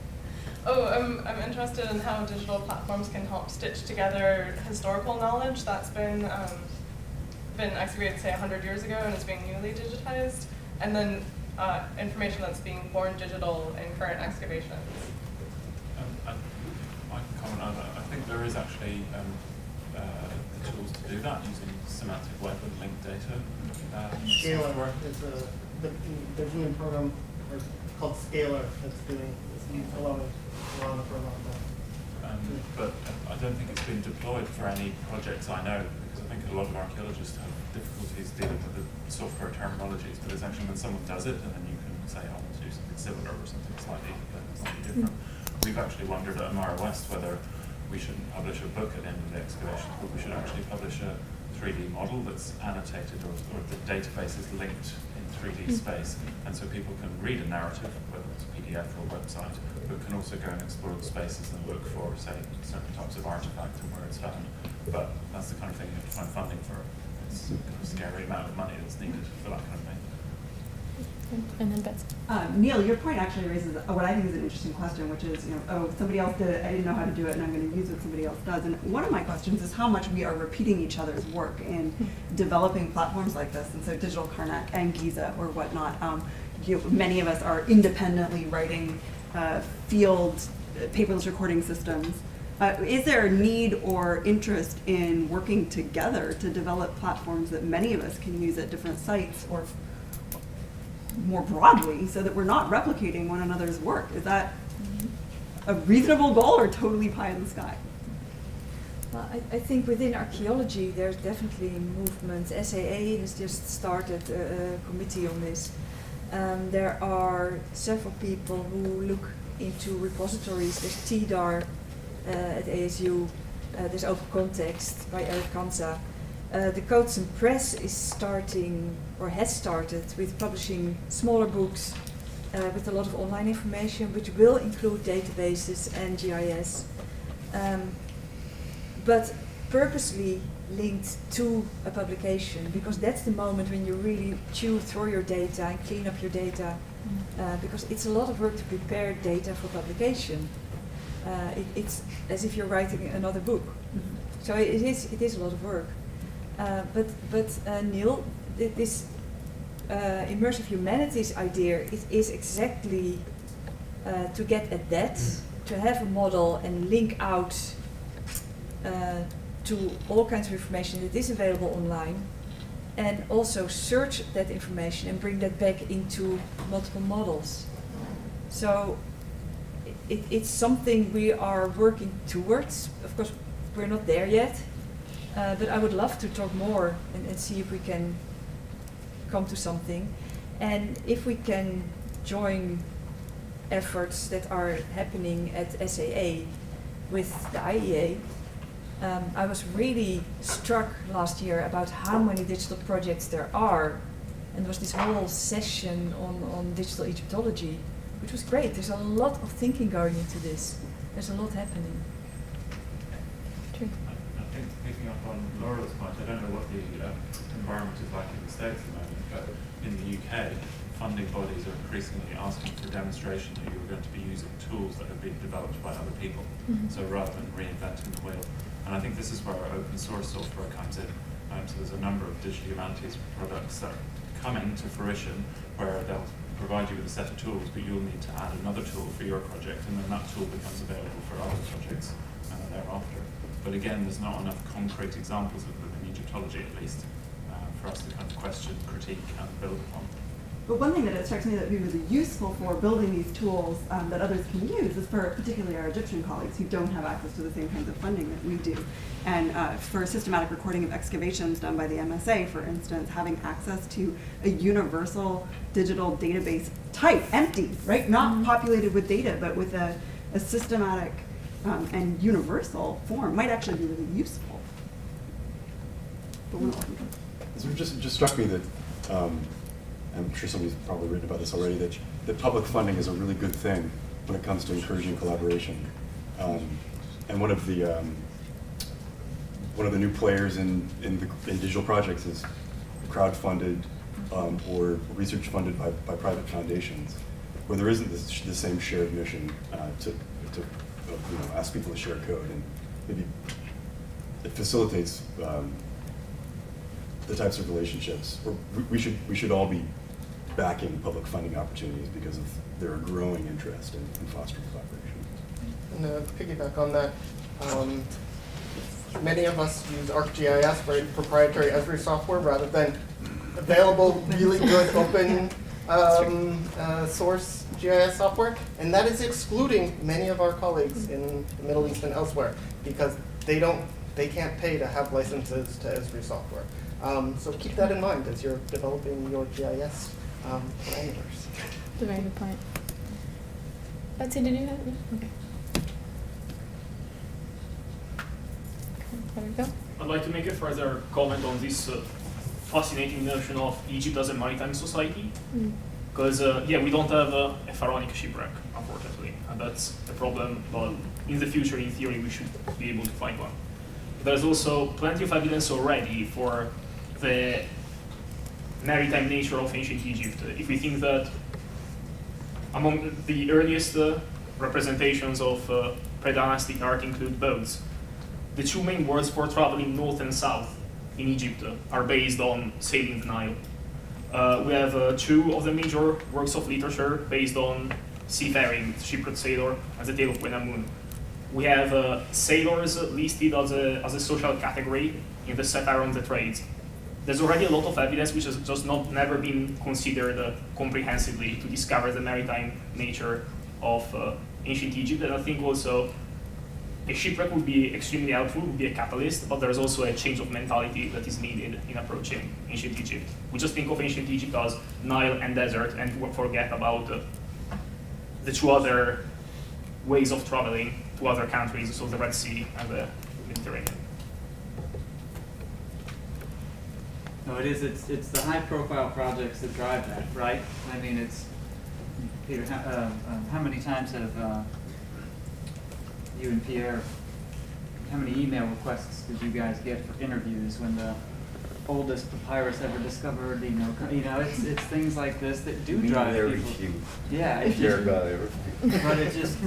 Oh, I'm interested in how digital platforms can help stitch together historical knowledge that's been excavated, say, 100 years ago and is being newly digitized, and then information that's being born digital in current excavations. I can comment on that. I think there is actually the tools to do that using semantic web and linked data. Scalar software. is there's a new program called Scalar that's doing this allowing for a lot of that. But I don't think it's been deployed for any projects I know, because I think a lot of archaeologists have difficulties dealing with the software terminologies, but it's actually when someone does it, and then you can say, I want to do something similar or something slightly different. We've actually wondered at Amara West whether we shouldn't publish a book at the end of the excavations, but we should actually publish a 3D model that's annotated, or the database is linked in 3D space, and so people can read a narrative, whether it's a PDF or a website, but can also go and explore the spaces and look for, say, certain types of artifact and where it's found. But that's the kind of thing you have to find funding for. It's a kind of scary amount of money that's needed for that kind of thing. And then Betsy. Neil, your point actually raises what I think is an interesting question, which is, somebody else did it, I didn't know how to do it, and I'm going to use what somebody else does. And one of my questions is how much we are repeating each other's work in developing platforms like this. And so Digital Karnak and Giza or whatnot, many of us are independently writing field paperless recording systems. Is there a need or interest in working together to develop platforms that many of us can use at different sites or more broadly, so that we're not replicating one another's work? Is that a reasonable goal or totally pie in the sky? Well, I think within archaeology there's definitely movements. SAA has just started a committee on this. There are several people who look into repositories. There's TDAR at ASU. There's Open Context by Eric Kansa. The Codes and Press is starting, or has started, with publishing smaller books with a lot of online information, which will include databases and GIS, but purposely linked to a publication, because that's the moment when you really chew through your data and clean up your data, because it's a lot of work to prepare data for publication. It's as if you're writing another book. So it is a lot of work. But Neil, this immersive humanities idea is exactly to get at that, to have a model and link out to all kinds of information that is available online, and also search that information and bring that back into multiple models. So it's something we are working towards. Of course, we're not there yet. But I would love to talk more and see if we can come to something. And if we can join efforts that are happening at SAA with the IEA. I was really struck last year about how many digital projects there are. And there was this whole session on digital Egyptology, which was great. There's a lot of thinking going into this. There's a lot happening. True. I think picking up on Laura's point, I don't know what the environment is like in the States at the moment, but in the UK, funding bodies are increasingly asking for demonstration that you're going to be using tools that have been developed by other people. Mm-hmm. So rather than reinventing the wheel. And I think this is where our open source software comes in. So there's a number of digital humanities products that are coming to fruition where they'll provide you with a set of tools, but you'll need to add another tool for your project, and then that tool becomes available for other projects thereafter. But again, there's not enough concrete examples of them in Egyptology, at least, for us to kind of question, critique, and build upon. But one thing that it strikes me that would be really useful for building these tools that others can use is for particularly our Egyptian colleagues who don't have access to the same kinds of funding that we do. And for systematic recording of excavations done by the MSA, for instance, having access to a universal digital database type, empty, right? Not populated with data, but with a systematic and universal form might actually be really useful. But we're not looking for it. It just struck me that, I'm sure somebody's probably written about this already, that public funding is a really good thing when it comes to encouraging collaboration. And one of the new players in digital projects is crowdfunded or research funded by private foundations. where there isn't the same shared mission to ask people to share code, and maybe it facilitates the types of relationships. Or we should all be backing public funding opportunities because of their growing interest in fostering collaboration. And to piggyback on that, many of us use ArcGIS, very proprietary Esri software, rather than available, really good open source GIS software, and that is excluding many of our colleagues in the Middle East and elsewhere because they can't pay to have licenses to Esri software. So keep that in mind as you're developing your GIS parameters. That's a very good point. Betsy, did you have? Okay. There we go. I'd like to make a further comment on this fascinating notion of Egypt as a maritime society. Because, we don't have a pharaonic shipwreck, unfortunately, and that's a problem, but in the future, in theory, we should be able to find one. There's also plenty of evidence already for the maritime nature of ancient Egypt. If we think that among the earliest representations of pre-dynastic art include boats, the two main words for traveling north and south in Egypt are based on sailing the Nile. We have two of the major works of literature based on seafaring, Shipwrecked Sailor and The Tale of Wenamun. We have sailors listed as a social category in the Satire on the Trades. There's already a lot of evidence which has just never been considered comprehensively to discover the maritime nature of ancient Egypt, and I think also a shipwreck would be extremely helpful, would be a catalyst, but there's also a change of mentality that is needed in approaching ancient Egypt. We just think of ancient Egypt as Nile and desert and forget about the two other ways of traveling to other countries, so the Red Sea and the Mediterranean. No, it's the high-profile projects that drive that, right? I mean, it's, Peter, how many times have you and Pierre, how many email requests did you guys get for interviews when the oldest papyrus ever discovered? It's things like this that do drive people. Yeah, it's just, but it just,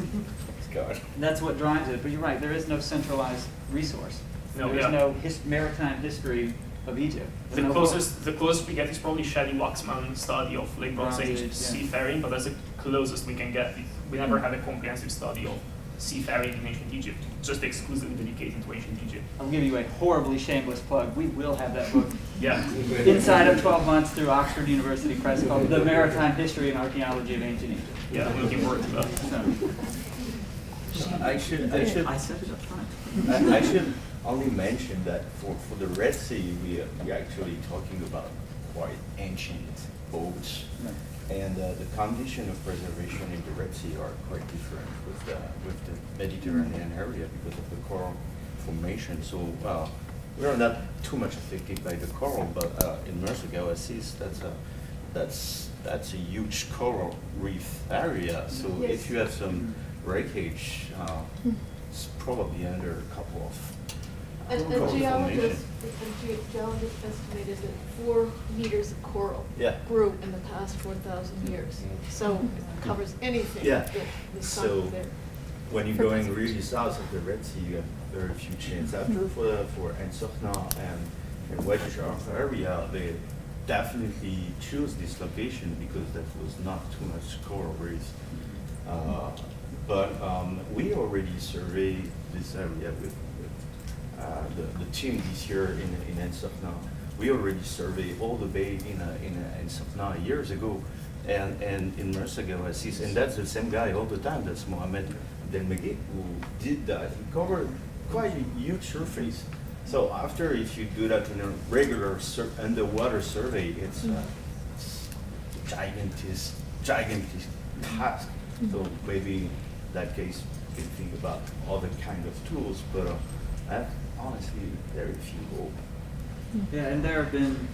that's what drives it. But you're right, there is no centralized resource. There's no maritime history of Egypt. The closest we get is probably Shelley Waxman's study of late Bronze Age seafaring, but that's the closest we can get. We never had a comprehensive study of seafaring in ancient Egypt, just exclusively dedicated to ancient Egypt. I'll give you a horribly shameless plug. We will have that book inside of 12 months through Oxford University Press called The Maritime History and Archaeology of Ancient Egypt. Yeah, I'm looking forward to that. I said it up front. I should only mention that for the Red Sea, we actually talking about quite ancient boats. Yeah. And the condition of preservation in the Red Sea are quite different with the Mediterranean area because of the coral formation. So we are not too much affected by the coral, but in Merseyga Oasis, that's a huge coral reef area. So if you have some breakage, it's probably under a couple of geologists estimated that 4 meters of coral grew in the past 4,000 years. So it covers anything that the sun is there. When you're going really south of the Red Sea, you have very few chances. After for Ain Sokhna and Wadi Sharaf area, they definitely choose this location because that was not too much coral reef. But we already surveyed this area with the team this year in Ain Sokhna. We already surveyed all the bay in Ain Sokhna years ago, and in Merseyga Oasis, and that's the same guy all the time. That's Mohamed Delmeghi who did that. He covered quite a huge surface. So after, if you do that in a regular underwater survey, it's gigantic task. So maybe in that case you can think about other kind of tools, but honestly, very few hope. Yeah, and there have been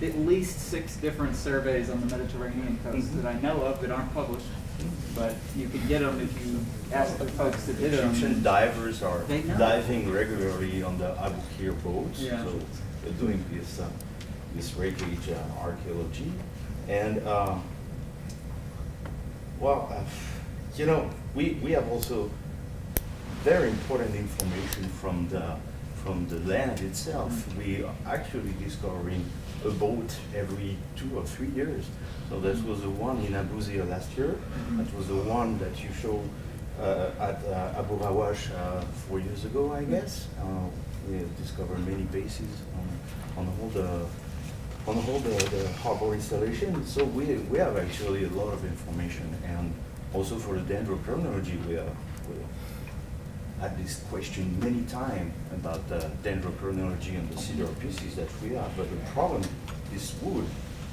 at least 6 different surveys on the Mediterranean coast that I know of that aren't published, but you can get them if you ask the folks that did them. Egyptian divers are diving regularly on the Abu Qir boats, so they're doing this wreckage archaeology, and Well, you know, we have also very important information from the land itself. We are actually discovering a boat every 2 or 3 years. So that was the one in Abuzir last year. That was the one that you showed at Abu Rawash 4 years ago, I guess. We discovered many bases on the whole the harbor installation. So we have actually a lot of information, and also for the dendrochronology, we had this question many times about the dendrochronology and the cedar pieces that we have. But the problem, this wood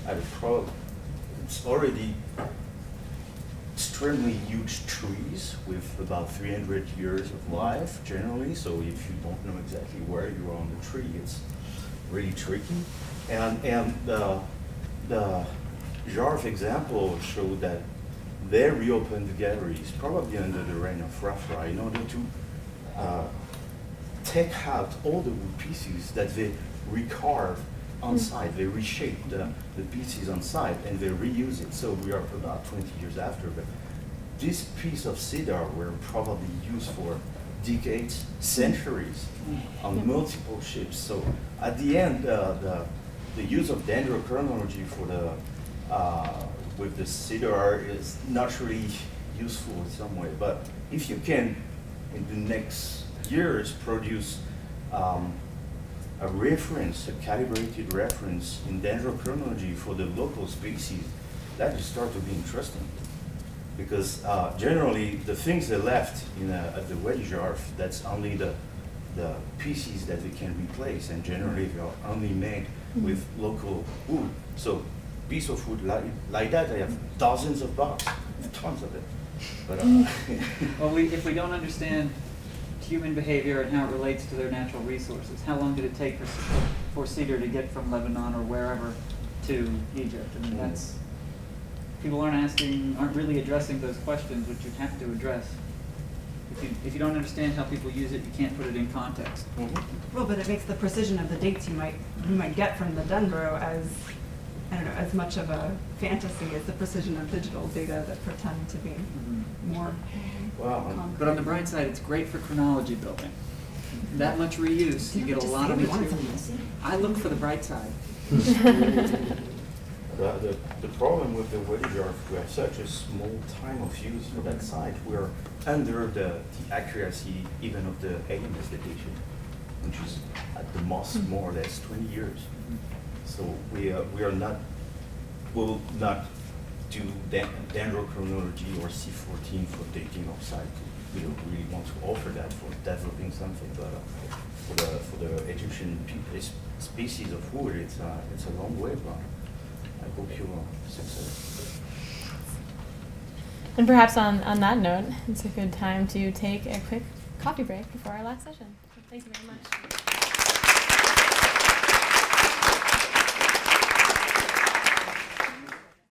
had a problem. It's already extremely huge trees with about 300 years of life generally. So if you don't know exactly where you are on the tree, it's really tricky. And the Jarf example showed that they reopened the galleries, probably under the reign of Rafra, in order to take out all the wood pieces that they recarve on site. They reshape the pieces on site and they reuse it. So we are about 20 years after, but this piece of cedar were probably used for decades, centuries, on multiple ships. So at the end, the use of dendrochronology for with the cedar is not really useful in some way. But if you can, in the next years, produce a reference, a calibrated reference in dendrochronology for the local species, that will start to be interesting. Because generally, the things they left at the Wadi Jarf, that's only the pieces that we can replace, and generally they are only made with local wood. So piece of wood like that, I have dozens of bucks, tons of it. But, Well, if we don't understand human behavior and how it relates to their natural resources, how long did it take for cedar to get from Lebanon or wherever to Egypt? I mean, that's, people aren't really addressing those questions, which you have to address. If you don't understand how people use it, you can't put it in context. Well, but it makes the precision of the dates you might get from the dendro as, I don't know, as much of a fantasy as the precision of digital data that pretend to be more concrete. But on the bright side, it's great for chronology building. That much reuse, you get a lot of material. I look for the bright side. The problem with the Wadi Jarf, we have such a small time of use for that site. We're under the accuracy even of the AMS datation, which is at the most more or less 20 years. So we will not do dendrochronology or C14 for dating of site. We don't really want to offer that for developing something, but for the Egyptian species of wood, it's a long way, but I hope you will succeed. And perhaps on that note, it's a good time to take a quick coffee break before our last session. Thank you very much.